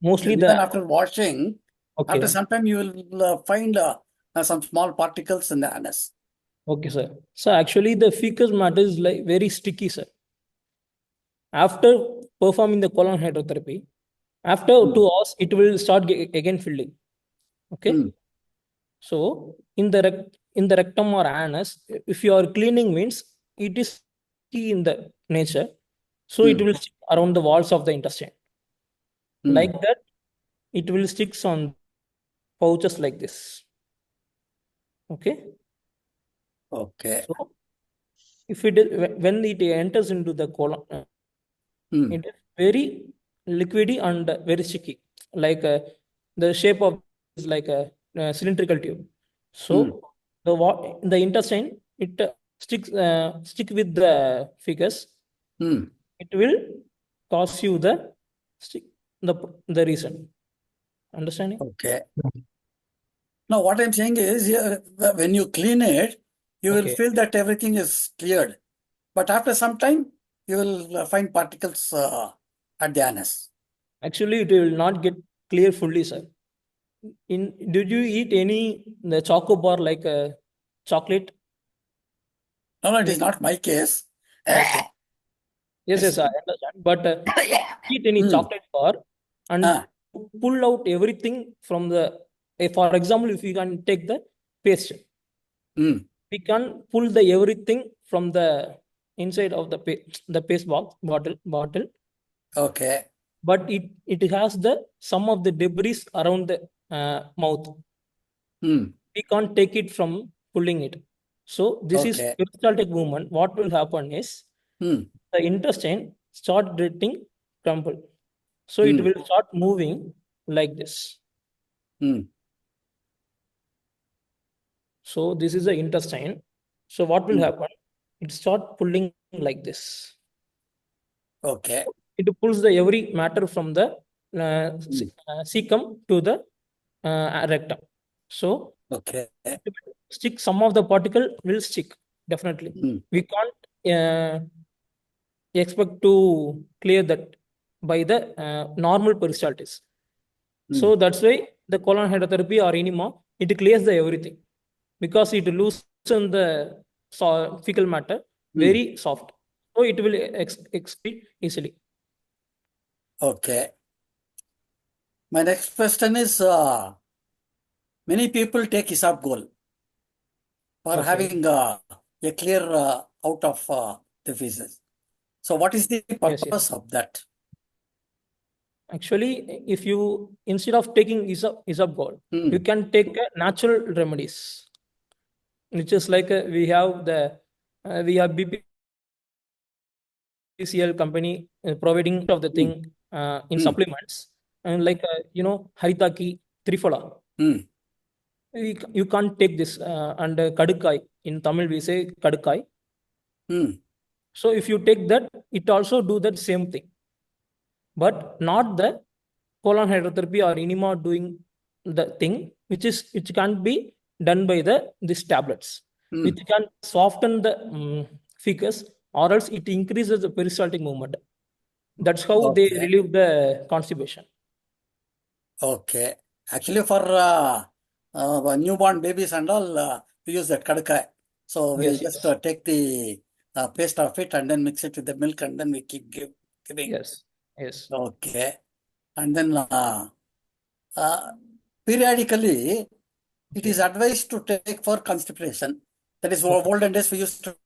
Mostly Mostly after washing, okay. after some time you will find some small particles in the anus. Okay, sir. So actually the fecal matter is like very sticky, sir. After performing the colon hydrotherapy, after 2 hours, it will start again filling. Okay. So in the rectum or anus, if you are cleaning means it is key in the nature. So it will stick around the walls of the intestine. Like that, it will stick on pouches like this. Okay. Okay. So if it is, when it enters into the colon, it is very liquidy and very sticky. Like the shape of is like a cylindrical tube. So the intestine, it stick with the figures. It will cause you the reason. Understanding? Okay. Now, what I'm saying is, when you clean it, you will feel that everything is cleared. But after some time, you will find particles at the anus. Actually, it will not get clear fully, sir. Did you eat the choco bar like a chocolate? No, it is not my case. Yes, I understand. But eat any chocolate bar and pull out everything from the. For example, if you can take the paste, we can pull the everything from the inside of the paste bottle. Okay. But it has some of the debris around the mouth. We can't take it from pulling it. So this is peristaltic movement. What will happen is the intestine start getting crumpled. So it will start moving like this. So this is the intestine. So what will happen? It start pulling like this. Okay. It pulls the every matter from the cecum to the rectum. So Okay. stick, some of the particle will stick, definitely. We can't expect to clear that by the normal peristaltis. So that's why the colon hydrotherapy or enema, it clears the everything, because it loosens the fecal matter very soft. So it will excrete easily. Okay. My next question is, many people take isabgol for having a clear out of the feces. So what is the purpose of that? Actually, if you, instead of taking isabgol, you can take natural remedies, which is like we have BPCL company providing of the thing in supplements, and like haritaki, triphala. You can't take this and kadukai. In Tamil we say kadukai. So if you take that, it also do that same thing, but not the colon hydrotherapy or enema doing the thing, which can't be done by these tablets, which can soften the fecus, or else it increases the peristaltic movement. That's how they relieve the constipation. Okay. Actually, for newborn babies and all, we use that kadkai. So we just take the paste of it and then mix it with the milk, and then we keep giving. Yes. Okay. And then periodically, it is advised to take for constipation. That is, olden days we used to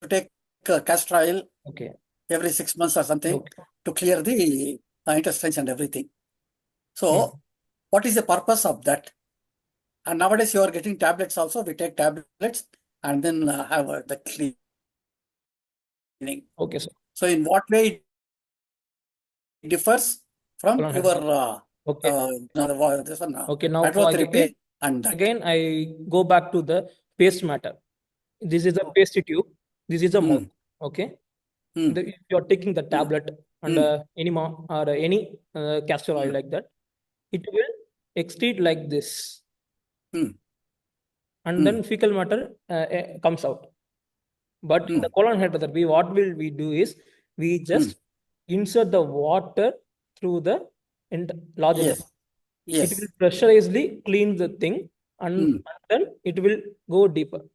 take castor oil every 6 months or something to clear the intestines and everything. So, what is the purpose of that? And nowadays you are getting tablets also. We take tablets and then have the cleaning. Okay, sir. So, in what way it differs from your this one, now hydrotherapy and that? Again, I go back to the paste matter. This is a paste tube. This is a mouth. Okay. If you are taking the tablet and enema or any castor oil like that, it will excrete like this, and then fecal matter comes out. But in the colon hydrotherapy, what will we do is we just insert the water through the large intestine. It will pressurizedly clean the thing, and then it will go deeper.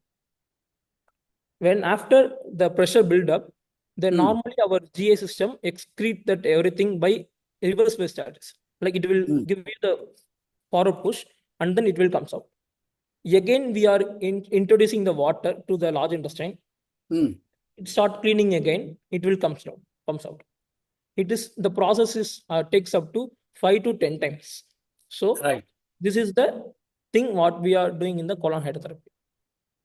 When after the pressure build up, then normally our GI system excrete that everything by reverse peristaltis. Like it will give you the forward push, and then it will comes out. Again, we are introducing the water to the large intestine. It start cleaning again. It will comes out. It is the process is takes up to 5 to 10 times. So this is the thing what we are doing in the colon hydrotherapy.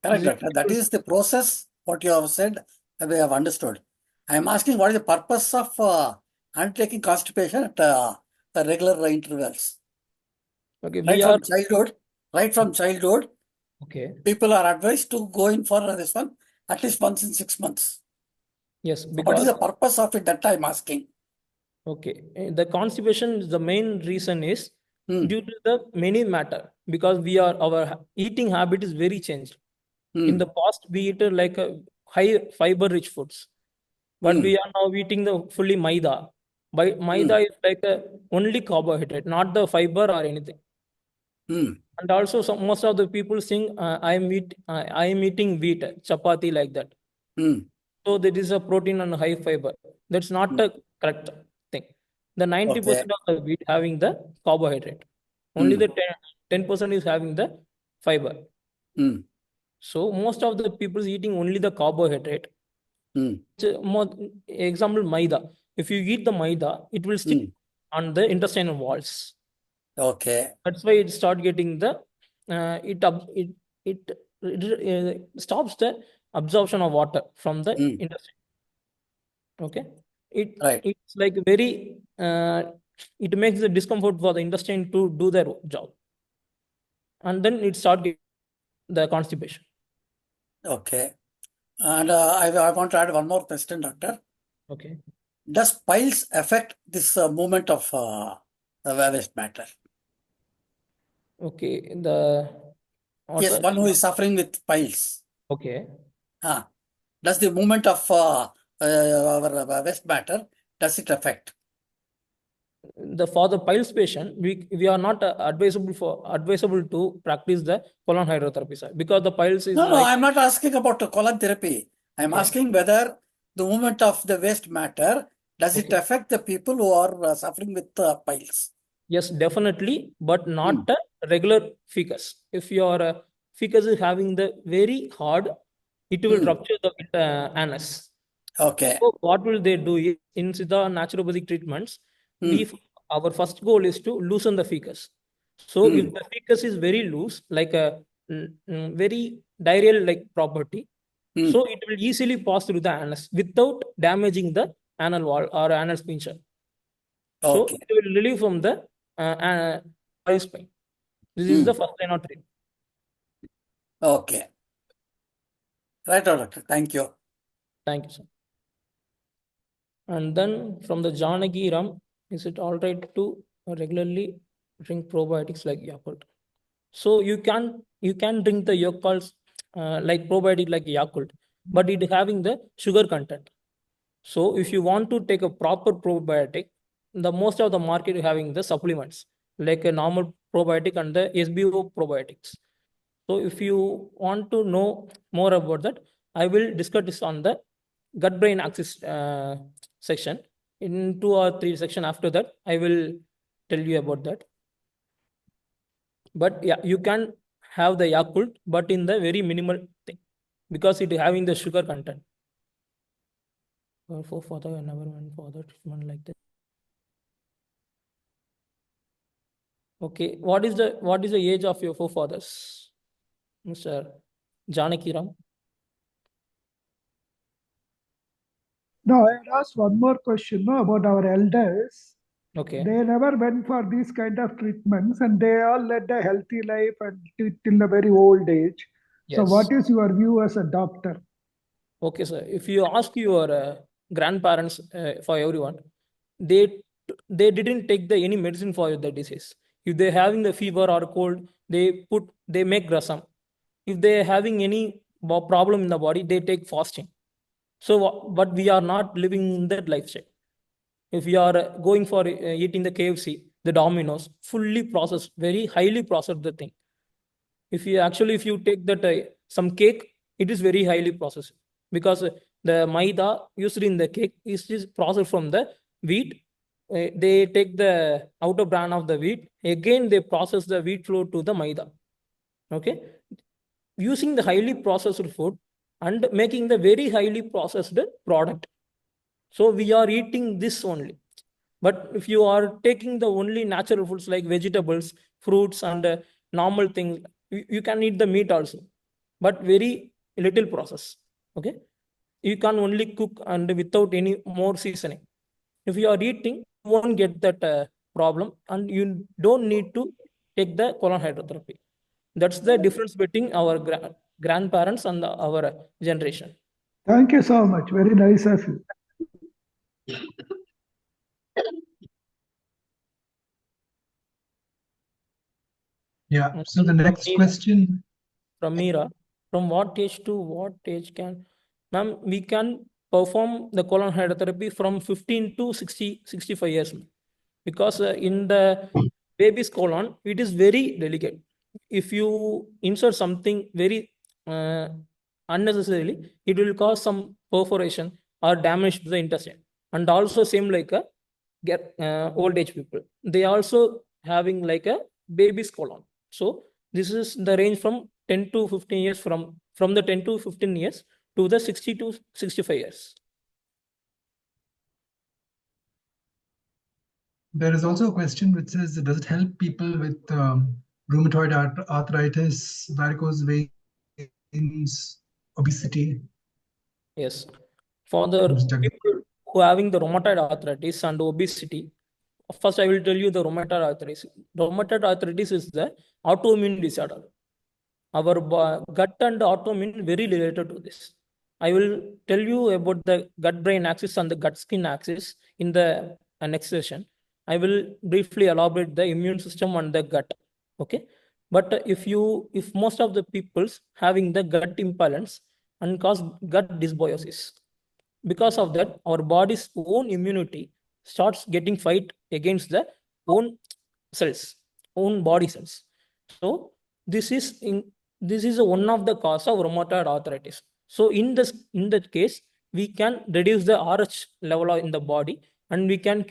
Correct. That is the process. What you have said, we have understood. I am asking what is the purpose of undertaking constipation at the regular intervals. Okay, right from childhood. Okay. People are advised to go in for this one at least once in 6 months. Yes. Because what is the purpose of it? That I am asking. Okay. The constipation, the main reason is due to the many matter, because our eating habit is very changed. In the past, we eat like a high fiber rich foods, but we are now eating the fully maida. Maida is like only carbohydrate, not the fiber or anything. And also, most of the people think I am eating wheat, chapati like that. So that is a protein and high fiber. That's not a correct thing. The 90% of the wheat having the carbohydrate. Only the 10% is having the fiber. So most of the people is eating only the carbohydrate. Example, maida. If you eat the maida, it will stick on the intestinal walls. Okay. That's why it start getting the it stops the absorption of water from the intestine. Okay. It's like very it makes the discomfort for the intestine to do their job, and then it start getting the constipation. Okay. And I want to add one more question, doctor. Okay. Does piles affect this movement of waste matter? Okay. Yes, one who is suffering with piles. Okay. Does the movement of our waste matter, does it affect? For the piles patient, we are not advisable to practice the colon hydrotherapy, sir, because the piles is No, I'm not asking about colon therapy. I'm asking whether the movement of the waste matter, does it affect the people who are suffering with piles? Yes, definitely, but not a regular ficus. If your ficus is having the very hard, it will rupture the anus. Okay. So what will they do in the naturopathic treatments? Our first goal is to loosen the ficus. So if the ficus is very loose, like a very diarrheal like property, so it will easily pass through the anus without damaging the anal wall or anal sphincter. So it will relieve from the piles pain. This is the first line of treatment. Okay. Right, doctor. Thank you. Thank you, sir. And then from the Janaki Ram, is it all right to regularly drink probiotics like Yakult? So you can drink the Yakults like probiotic like Yakult, but it having the sugar content. So if you want to take a proper probiotic, the most of the market having the supplements like a normal probiotic and the SBO probiotics. So if you want to know more about that, I will discuss this on the gut brain axis section. In 2 or 3 section after that, I will tell you about that. But yeah, you can have the Yakult, but in the very minimal thing, because it having the sugar content. For further, I never went for the treatment like that. Okay, what is the age of your forefathers, Mr. Janaki Ram? No, I had asked one more question about our elders. Okay. They never went for these kind of treatments and they all led a healthy life and till a very old age. So what is your view as a doctor? Okay, sir. If you ask your grandparents, for everyone, they didn't take any medicine for the disease. If they're having the fever or cold, they make rasam. If they're having any problem in the body, they take fasting. So, but we are not living in that lifestyle. If you are going for eating the KFC, the Domino's, fully processed, very highly processed the thing. If you take that some cake, it is very highly processed because the maida used in the cake is processed from the wheat. They take the outer bran of the wheat. Again, they process the wheat flour to the maida. Okay, using the highly processed food and making the very highly processed product. So we are eating this only. But if you are taking the only natural foods like vegetables, fruits, and normal things, you can eat the meat also, but very little process. Okay, you can only cook and without any more seasoning. If you are eating, you won't get that problem, and you don't need to take the colon hydrotherapy. That's the difference between our grandparents and our generation. Thank you so much. Very nice of you. Yeah. So the next question from Meera, from what age to what age can, ma'am, we can perform the colon hydrotherapy from 15 to 65 years, because in the baby's colon, it is very delicate. If you insert something very unnecessarily, it will cause some perforation or damage to the intestine. And also same like a old age people, they also having like a baby's colon. So this is the range from 10 to 15 years, from the 10 to 15 years to the 60 to 65 years. There is also a question which says, does it help people with rheumatoid arthritis, varicose veins, obesity? Yes. For the people who are having the rheumatoid arthritis and obesity, first I will tell you the rheumatoid arthritis. Rheumatoid arthritis is the autoimmune disorder. Our gut and autoimmune very related to this. I will tell you about the gut-brain axis and the gut-skin axis in the next session. I will briefly elaborate the immune system and the gut. Okay, but if most of the people's having the gut imbalance and cause gut dysbiosis, because of that, our body's own immunity starts getting fight against the own cells, own body cells. So this is in this is one of the cause of rheumatoid arthritis. So in that case, we can reduce the RH level in the body and we can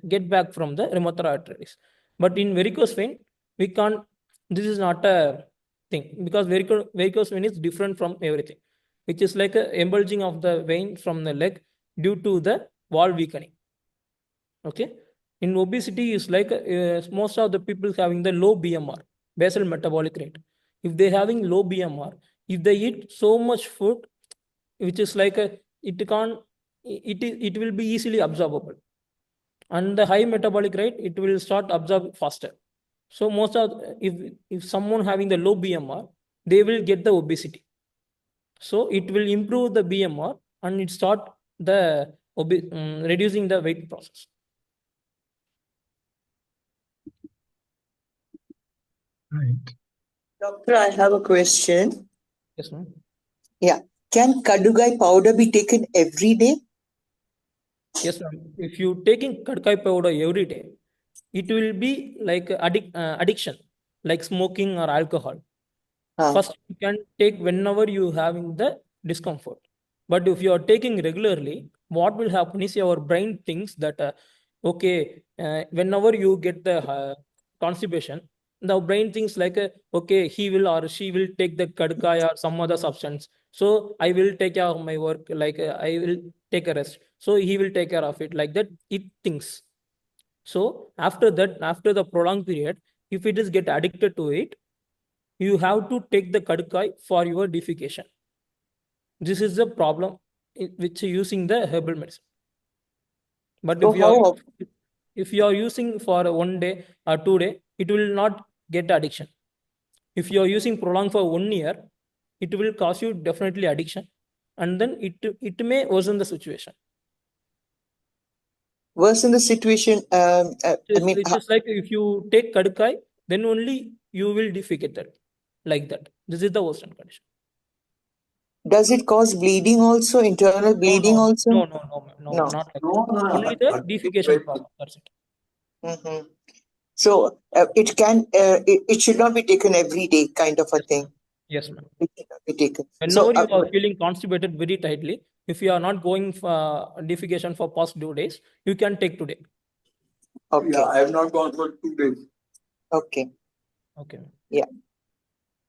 get back from the rheumatoid arthritis. But in varicose vein, we can't. This is not a thing because varicose vein is different from everything, which is like a embulging of the vein from the leg due to the wall weakening. Okay, in obesity is like most of the people having the low BMR, basal metabolic rate. If they having low BMR, if they eat so much food, which is like it will be easily absorbable, and the high metabolic rate it will start absorb faster. So most of if someone having the low BMR, they will get the obesity. So it will improve the BMR and it start the reducing the weight process. Right. Doctor, I have a question. Yes, ma'am. Yeah. Can kadugai powder be taken every day? Yes, ma'am. If you taking kadkai powder every day, it will be like addiction, like smoking or alcohol. First, you can take whenever you having the discomfort. But if you are taking regularly, what will happen is your brain thinks that, whenever you get the constipation, the brain thinks like, okay, he will or she will take the kadkai or some other substance. So I will take care of my work, like I will take a rest. So he will take care of it, like that it thinks. So after that, after the prolonged period, if it is get addicted to it, you have to take the kadkai for your defecation. This is the problem which using the herbal medicine. But So if you are using for 1 day or 2 day, it will not get addiction. If you are using prolonged for 1 year, it will cause you definitely addiction, and then it may worsen the situation. Worsen the situation. It's just like if you take kadkai, then only you will defecate that, like that. This is the worsen condition. Does it cause bleeding also? Internal bleeding also? No, not like that. Only the defecation problem. That's it. Mm-hmm. So it should not be taken every day, kind of a thing. Yes, ma'am. It should not be taken. Whenever you are feeling constipated very tightly, if you are not going for defecation for past 2 days, you can take today. Okay. Yeah, I have not gone for 2 days. Okay. Okay. Yeah.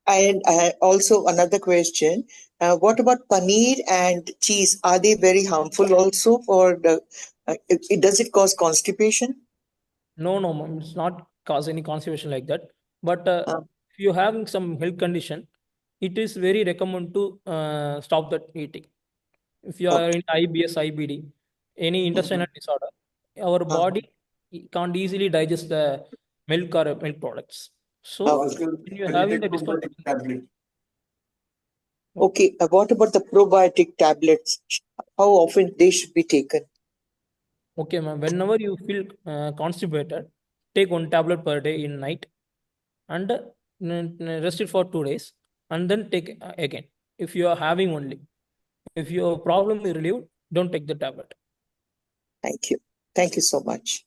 And also another question, what about paneer and cheese? Are they very harmful also for the, does it cause constipation? No, ma'am. It's not cause any constipation like that. But if you're having some health condition, it is very recommended to stop that eating. If you are in IBS, IBD, any intestinal disorder, our body can't easily digest the milk or milk products. So when you're having the discomfort. Okay, what about the probiotic tablets? How often they should be taken? Okay, ma'am. Whenever you feel constipated, take 1 tablet per day in night and rest it for 2 days and then take again. If you are having only. If your problem is relieved, don't take the tablet. Thank you. Thank you so much.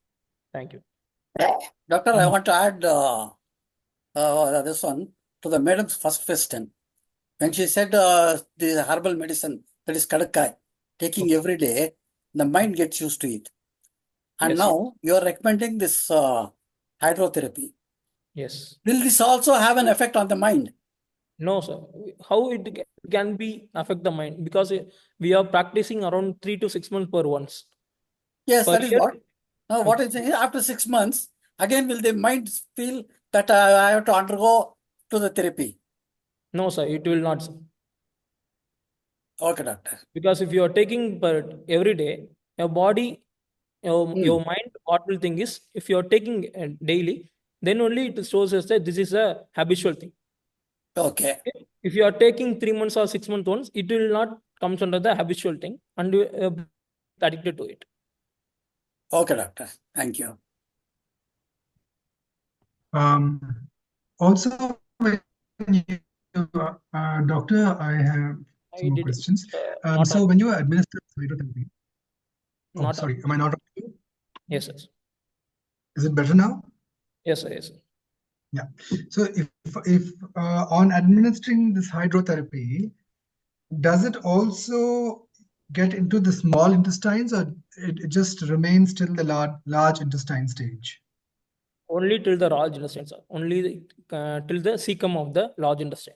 Thank you. Doctor, I want to add this one to the madam's first question. When she said the herbal medicine, that is kadkai, taking every day, the mind gets used to it. And Yes, now you are recommending this hydrotherapy. Yes. Will this also have an effect on the mind? No, sir. How it can be affect the mind? Because we are practicing around 3 to 6 months per once. Yes, Per that is year, what. Now, what is after 6 months, again, will the mind feel that I have to undergo to the therapy? No, sir. It will not. Sir. Okay, doctor. Because if you are taking every day, your body, your mind, what will think is if you are taking daily, then only it shows us that this is a habitual thing. Okay. If you are taking 3 months or 6 months once, it will not come under the habitual thing and you addicted to it. Okay, doctor. Thank you. Also, when you, doctor, I have some more questions. So when you administer hydrotherapy, sorry, am I not? Yes, yes. Is it better now? Yes, sir, yes. Sir. Yeah. So if on administering this hydrotherapy, does it also get into the small intestines, or it just remains till the large intestine stage? Only till the large intestine, sir. Only till the cecum of the large intestine.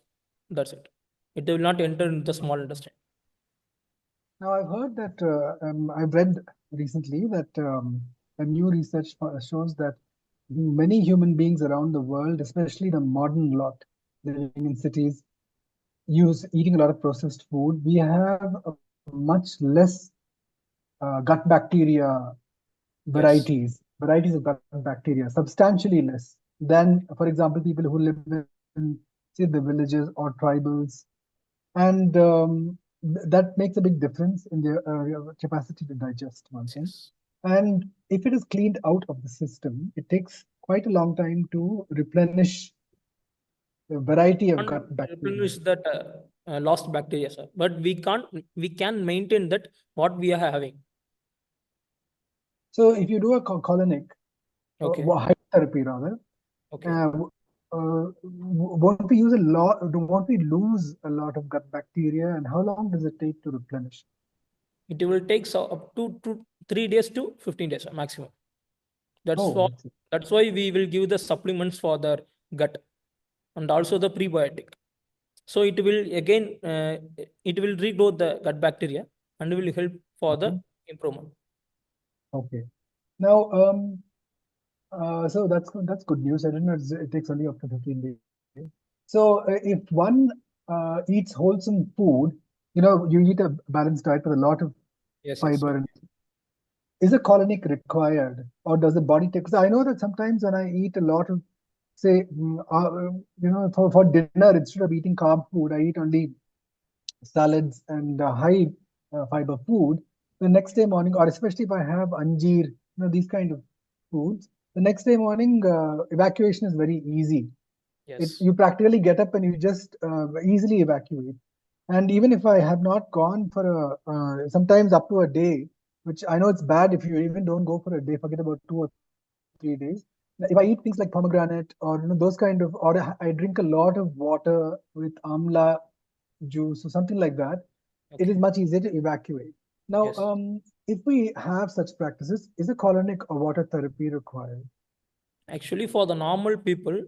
That's it. It will not enter into the small intestine. Now, I've heard that, I've read recently that a new research shows that many human beings around the world, especially the modern lot living in cities, eating a lot of processed food. We have a much less gut bacteria varieties of gut bacteria, substantially less than, for example, people who live in, say, the villages or tribals. And that makes a big difference in their capacity to digest one thing. And if it is cleaned out of the system, it takes quite a long time to replenish the variety of gut bacteria. Replenish that lost bacteria, sir. But we can maintain that what we are having. So if you do a colonic, hydrotherapy rather, won't we use won't we lose a lot of gut bacteria, and how long does it take to replenish? It will take up to 3 days to 15 days maximum. That's why we will give the supplements for the gut and also the prebiotic. So it will again it will regrow the gut bacteria and will help for the improvement. Okay. Now so that's good news. I didn't know it takes only up to 15 days. So if one eats wholesome food, you eat a balanced diet with a lot of fiber. And is a colonic required, or does the body take? Because I know that sometimes when I eat a lot of, say, for dinner, instead of eating carb food, I eat only salads and high fiber food. The next day morning, or especially if I have anjeer, these kind of foods, the next day morning evacuation is very easy. You practically get up and you just easily evacuate. And even if I have not gone for sometimes up to a day, which I know it's bad if you even don't go for a day, forget about 2 or 3 days. If I eat things like pomegranate or those kind of, or I drink a lot of water with amla juice or something like that, it is much easier to evacuate. Now, if we have such practices, is a colonic or water therapy required? Actually, for the normal people,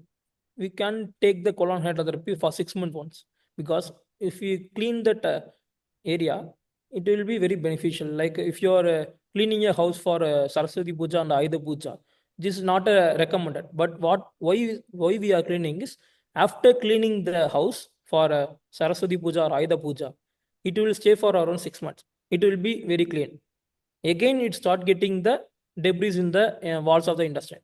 we can take the colon hydrotherapy for 6 months once, because if we clean that area, it will be very beneficial. Like if you are cleaning your house for Saraswati Puja and Ayudha Puja, this is not recommended. But why we are cleaning is, after cleaning the house for Saraswati Puja or Ayudha Puja, it will stay for around 6 months. It will be very clean. Again, it start getting the debris in the walls of the intestine.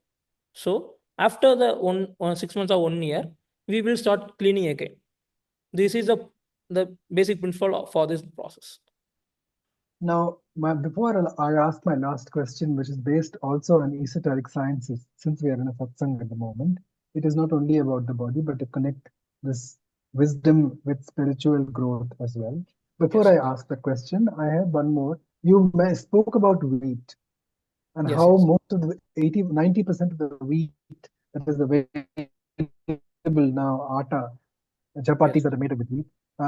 So after the 6 months or 1 year, we will start cleaning again. This is the basic principle for this process. Now, before I ask my last question, which is based also on esoteric sciences, since we are in a satsang at the moment, it is not only about the body, but to connect this wisdom with spiritual growth as well. Before I ask the question, I have one more. You spoke about wheat and how most of the 90% of the wheat that is available now, atta, chapatis that are made with wheat.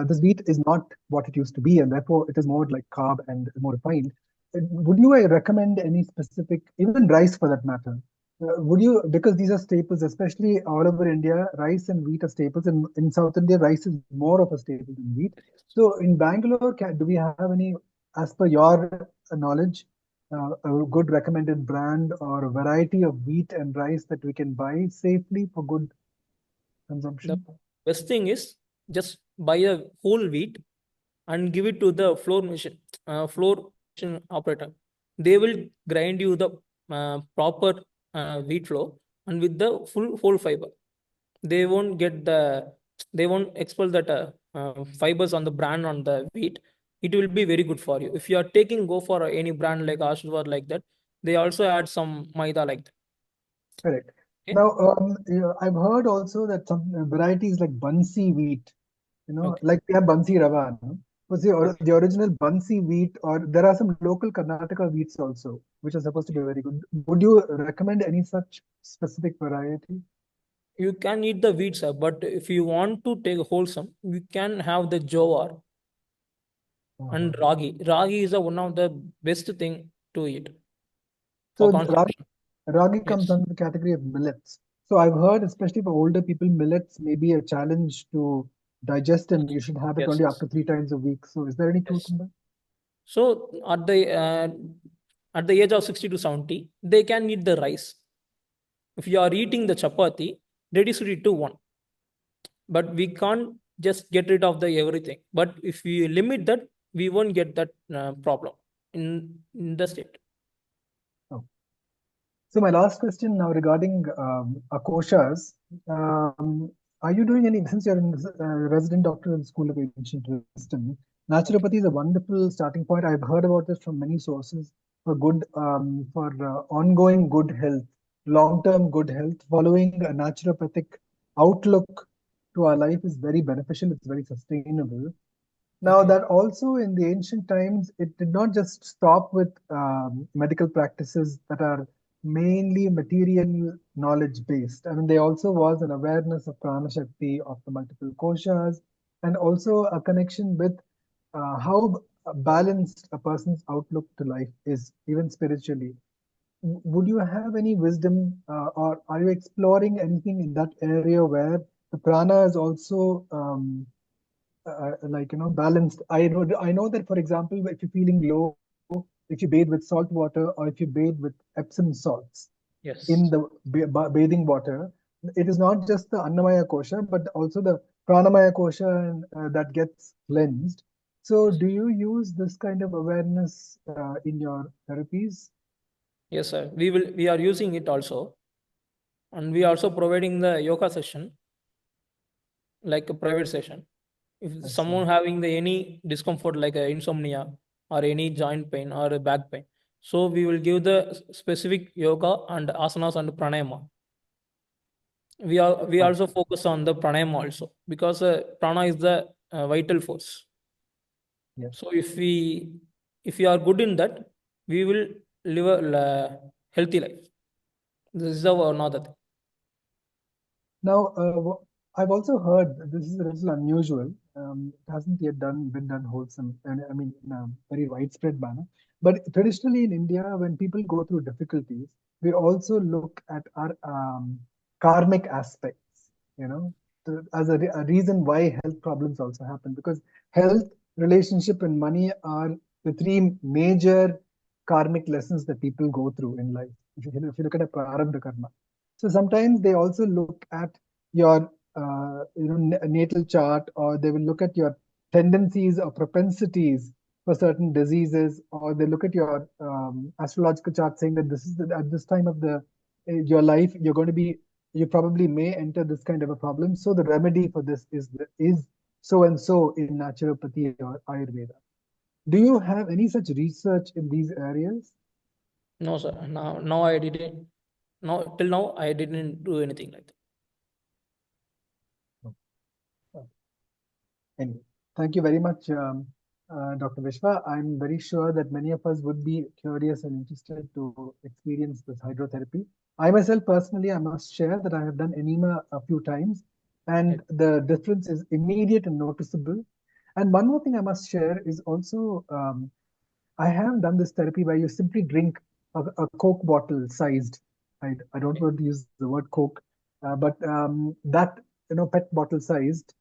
This wheat is not what it used to be, and therefore it is more like carb and more refined. Would you recommend any specific, even rice for that matter? Would you, because these are staples, especially all over India, rice and wheat are staples, and in South India, rice is more of a staple than wheat. So in Bangalore, do we have any, as per your knowledge, a good recommended brand or a variety of wheat and rice that we can buy safely for good consumption? The best thing is just buy a whole wheat and give it to the flour machine operator. They will grind you the proper wheat flour and with the full whole fiber. They won't expel that fibers on the bran on the wheat, it will be very good for you. If you are go for any brand like Ashwar like that, they also add some maida like that. Correct. Okay. Now, I've heard also that some varieties like Bansi wheat, like we have Bansi Rava, was the original Bansi wheat, or there are some local Karnataka wheats also, which are supposed to be very good. Would you recommend any such specific variety? You can eat the wheat, sir, but if you want to take wholesome, you can have the jowar and ragi. Ragi is one of the best thing to eat. So ragi comes under the category of millets. So I've heard, especially for older people, millets may be a challenge to digest, and you should have it only after 3 times a week. So is there any truth in that? So at the age of 60 to 70, they can eat the rice. If you are eating the chapati, reduce it to 1. But we can't just get rid of the everything. But if we limit that, we won't get that problem in the state. Oh. So my last question now regarding koshas. Are you doing any, since you're a resident doctor in the School of Ancient Wisdom, naturopathy is a wonderful starting point. I've heard about this from many sources for good, ongoing good health, long-term good health. Following a naturopathic outlook to our life is very beneficial. It's very sustainable. Now that also in the ancient times, it did not just stop with medical practices that are mainly material knowledge based. I mean, there also was an awareness of prana shakti, of the multiple koshas, and also a connection with how balanced a person's outlook to life is, even spiritually. Would you have any wisdom, or are you exploring anything in that area where the prana is also balanced? I know that, for example, if you're feeling low, if you bathe with salt water or if you bathe with Epsom salts in the bathing water, it is not just the Annamaya kosha, but also the Pranamaya kosha that gets cleansed. So do you use this kind of awareness in your therapies? Yes, sir. We are using it also. And we are also providing the yoga session, like a private session. If someone having any discomfort like insomnia or any joint pain or a back pain, so we will give the specific yoga and asanas and pranayama. We also focus on the pranayama also, because prana is the vital force. So if we are good in that, we will live a healthy life. This is another thing. Now, I've also heard this is a little unusual. It hasn't yet been done wholesome, and I mean in a very widespread manner. But traditionally in India, when people go through difficulties, we also look at our karmic aspects, as a reason why health problems also happen. Because health, relationship, and money are the 3 major karmic lessons that people go through in life. If you look at a prarabdha karma. So sometimes they also look at your natal chart, or they will look at your tendencies or propensities for certain diseases, or they look at your astrological chart saying that this is at this time of your life you probably may enter this kind of a problem. So the remedy for this is so and so in naturopathy or Ayurveda. Do you have any such research in these areas? No, sir. No, I didn't. No, till now I didn't do anything like that. Anyway, thank you very much, Dr. Vishwa. I'm very sure that many of us would be curious and interested to experience this hydrotherapy. I myself personally, I must share that I have done enema a few times, and the difference is immediate and noticeable. And one more thing I must share is also, I have done this therapy where you simply drink a Coke bottle sized. I don't want to use the word Coke, but that PET bottle sized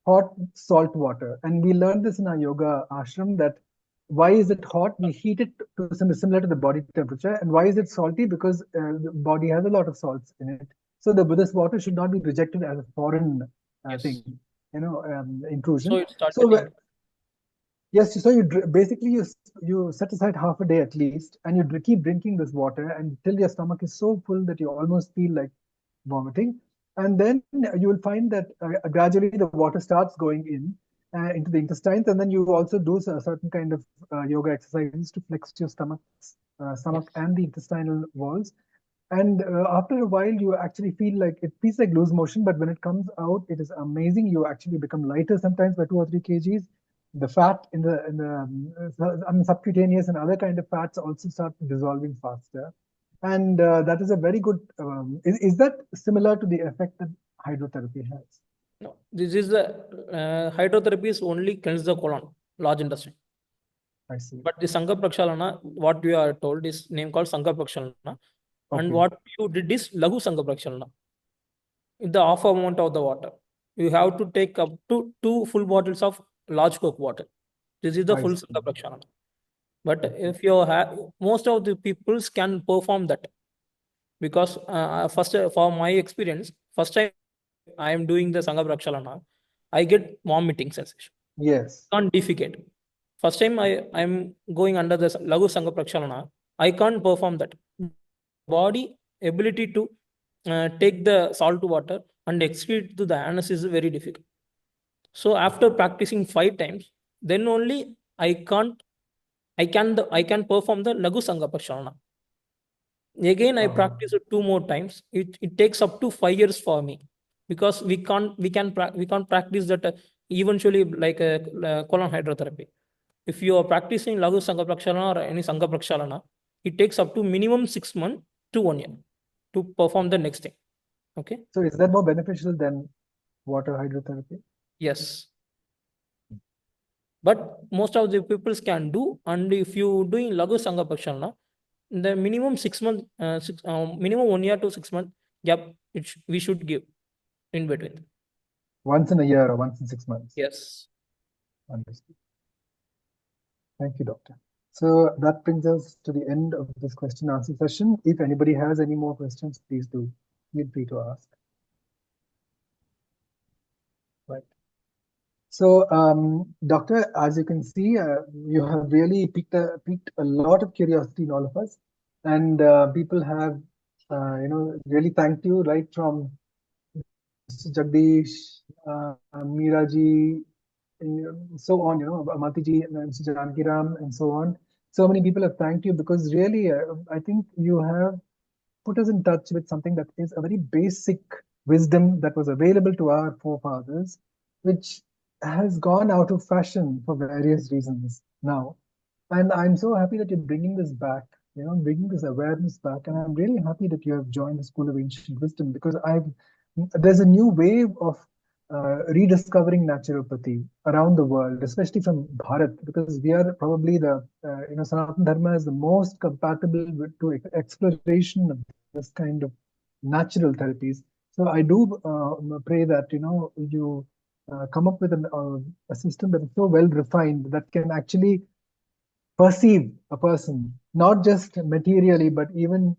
hot salt water. And we learned this in our yoga ashram, that why is it hot? We heat it to similar to the body temperature. And why is it salty? Because the body has a lot of salts in it. So this water should not be rejected as a foreign thing, intrusion. Yes, so you basically you set aside half a day at least, and you keep drinking this water until your stomach is so full that you almost feel like vomiting. And then you will find that gradually the water starts going in, into the intestines, and then you also do a certain kind of yoga exercises to flex your stomach and the intestinal walls. And after a while, you actually feel like it feels like loose motion, but when it comes out, it is amazing. You actually become lighter sometimes by 2 or 3 kgs. The fat in the subcutaneous and other kind of fats also start dissolving faster. And that is a very good. Is that similar to the effect that hydrotherapy has? No, this is the hydrotherapy is only cleanse the colon, large intestine. I see. But the Sangha Prakshalana, what we are told is name called Sangha Prakshalana. Okay. And what you did is Lahu Sangha Prakshalana. In the half amount of the water, you have to take up to 2 full bottles of large Coke water. This is the full Sangha Prakshalana. But if you have, most of the peoples can perform that, because first, for my experience, first time I am doing the Sangha Prakshalana, I get vomiting sensation. Yes. Can't defecate. First time I'm going under the Lagu Sangha Prakshalana, I can't perform that. Body ability to take the salt water and excrete to the anus is very difficult. So after practicing 5 times, then only I can perform the Lagu Sangha Prakshalana. Again, I practice it 2 more times. It takes up to 5 years for me, because we can't practice that eventually like a colon hydrotherapy. If you are practicing Lagu Sangha Prakshalana or any Sangha Prakshalana, it takes up to minimum 6 months to 1 year to perform the next thing. Okay. So is that more beneficial than water hydrotherapy? Yes. But most of the people can do, and if you doing Lagu Sangha Prakshalana, the minimum 6 months, minimum 1 year to 6 months gap, we should give in between. Once in a year or once in 6 months? Yes. Understood. Thank you, Doctor. So that brings us to the end of this question and answer session. If anybody has any more questions, please do feel free to ask. Right. So, Doctor, as you can see, you have really piqued a lot of curiosity in all of us, and people have, really thanked you, right from Mr. Jagdish, Meeraji, so on, Amatiji, and Mr. Jankiram, and so on. So many people have thanked you, because really, I think you have put us in touch with something that is a very basic wisdom that was available to our forefathers, which has gone out of fashion for various reasons now. And I'm so happy that you're bringing this back, bringing this awareness back. And I'm really happy that you have joined the School of Ancient Wisdom, because there's a new wave of rediscovering naturopathy around the world, especially from Bharat, because we are probably Sanatana Dharma is the most compatible to exploration of this kind of natural therapies. So I do pray that you come up with a system that is so well refined that can actually perceive a person, not just materially, but even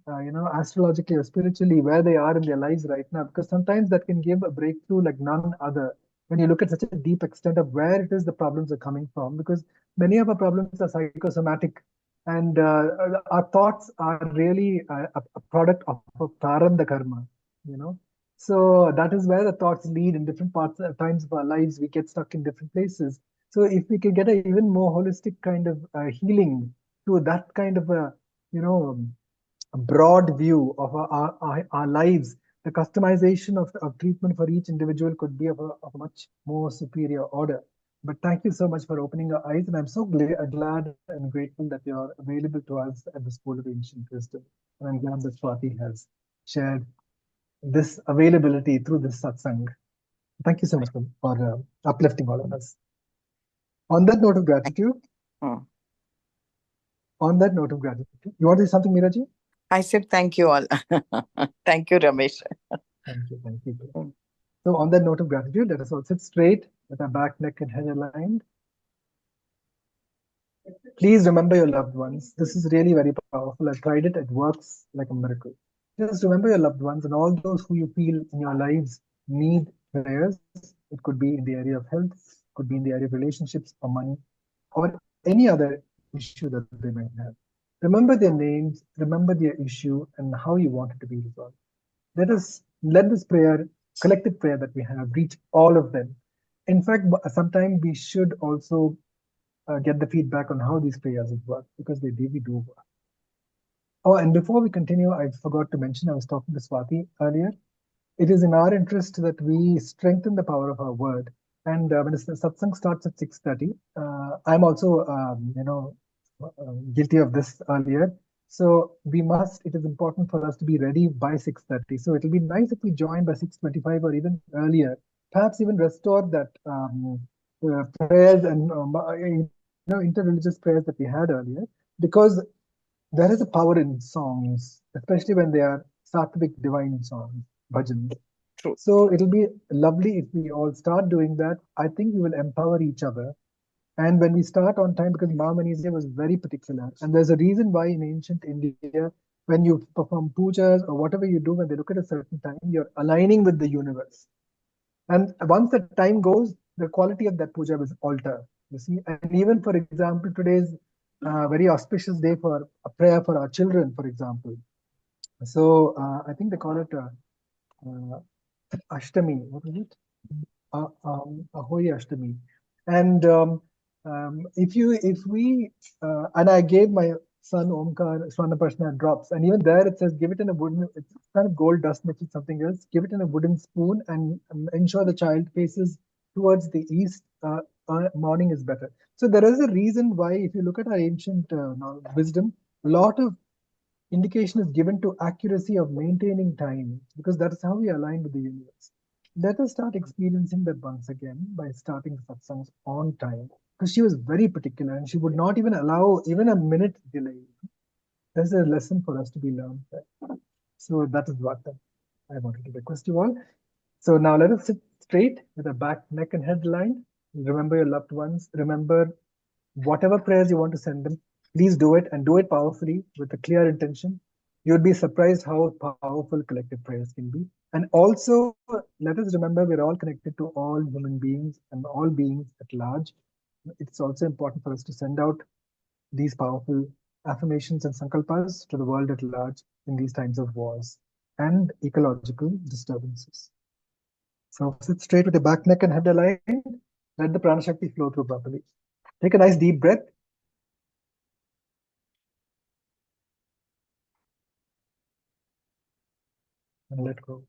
astrologically or spiritually, where they are in their lives right now, because sometimes that can give a breakthrough like none other when you look at such a deep extent of where it is the problems are coming from, because many of our problems are psychosomatic, and our thoughts are really a product of prarabdha karma, so that is where the thoughts lead. In different times of our lives, we get stuck in different places. So if we can get an even more holistic kind of healing to that kind of a broad view of our lives, the customization of treatment for each individual could be of a much more superior order. But thank you so much for opening your eyes, and I'm so glad and grateful that you're available to us at the School of Ancient Wisdom. And I'm glad that Swati has shared this availability through this satsang. Thank you so much for uplifting all of us. On that note of gratitude, you want to say something, Meeraji? I said thank you all. Thank you, Ramesh. Thank you. So on that note of gratitude, let us all sit straight with our back, neck, and head aligned. Please remember your loved ones. This is really very powerful. I've tried it. It works like a miracle. Just remember your loved ones and all those who you feel in your lives need prayers. It could be in the area of health, could be in the area of relationships or money, or any other issue that they might have. Remember their names, remember their issue, and how you want it to be resolved. Let this prayer, collective prayer that we have, reach all of them. In fact, sometimes we should also get the feedback on how these prayers work, because they really do work. Oh, and before we continue, I forgot to mention, I was talking to Swati earlier. It is in our interest that we strengthen the power of our word. And when the satsang starts at 6:30, I'm also, guilty of this earlier. So it is important for us to be ready by 6:30. So it'll be nice if we join by 6:25 or even earlier. Perhaps even restore that prayers and interreligious prayers that we had earlier, because there is a power in songs, especially when they are sattvic divine songs, bhajans. True. So it'll be lovely if we all start doing that. I think we will empower each other. And when we start on time, because Ma Manizia was very particular, and there's a reason why in ancient India, when you perform pujas or whatever you do, when they look at a certain time, you're aligning with the universe. And once the time goes, the quality of that puja will alter. You see, and even for example, today's very auspicious day for a prayer for our children, for example. So I think they call it Ashtami. What is it? Ahoy Ashtami. And and I gave my son Omkar Swarnaprashna drops, and even there it says give it in a wooden, it's kind of gold dust mixed with something else, give it in a wooden spoon and ensure the child faces towards the east. Morning is better. So there is a reason why, if you look at our ancient wisdom, a lot of indication is given to accuracy of maintaining time, because that is how we align with the universe. Let us start experiencing that once again by starting satsangs on time, because she was very particular and she would not even allow even a minute delay. There's a lesson for us to be learned there. So that is what I wanted to request you all. So now let us sit straight with our back, neck, and head lined. Remember your loved ones. Remember whatever prayers you want to send them. Please do it, and do it powerfully with a clear intention. You'll be surprised how powerful collective prayers can be. And also, let us remember we're all connected to all human beings and all beings at large. It's also important for us to send out these powerful affirmations and sankalpas to the world at large in these times of wars and ecological disturbances. So sit straight with your back, neck, and head aligned. Let the prana shakti flow through properly. Take a nice deep breath. And let go.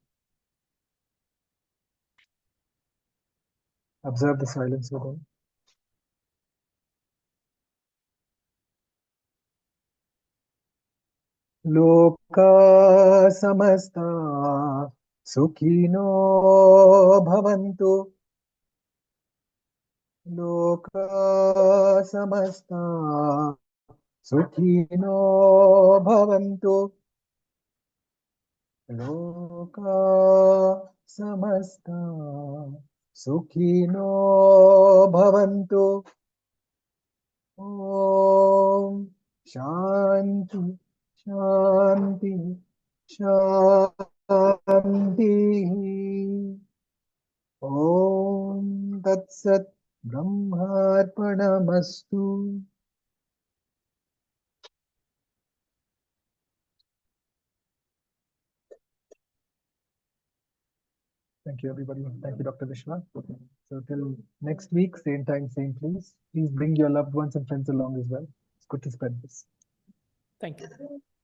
Observe the silence within. Loka samasta sukhino bhavantu. Loka samasta sukhino bhavantu. Loka samasta sukhino bhavantu. Om Shanti Shanti Shanti. Om Tat Sat Brahmarpanamastu. Thank you, everybody. Thank you, Dr. Vishwa. So till next week, same time, same place. Please bring your loved ones and friends along as well. It's good to spread this. Thank you.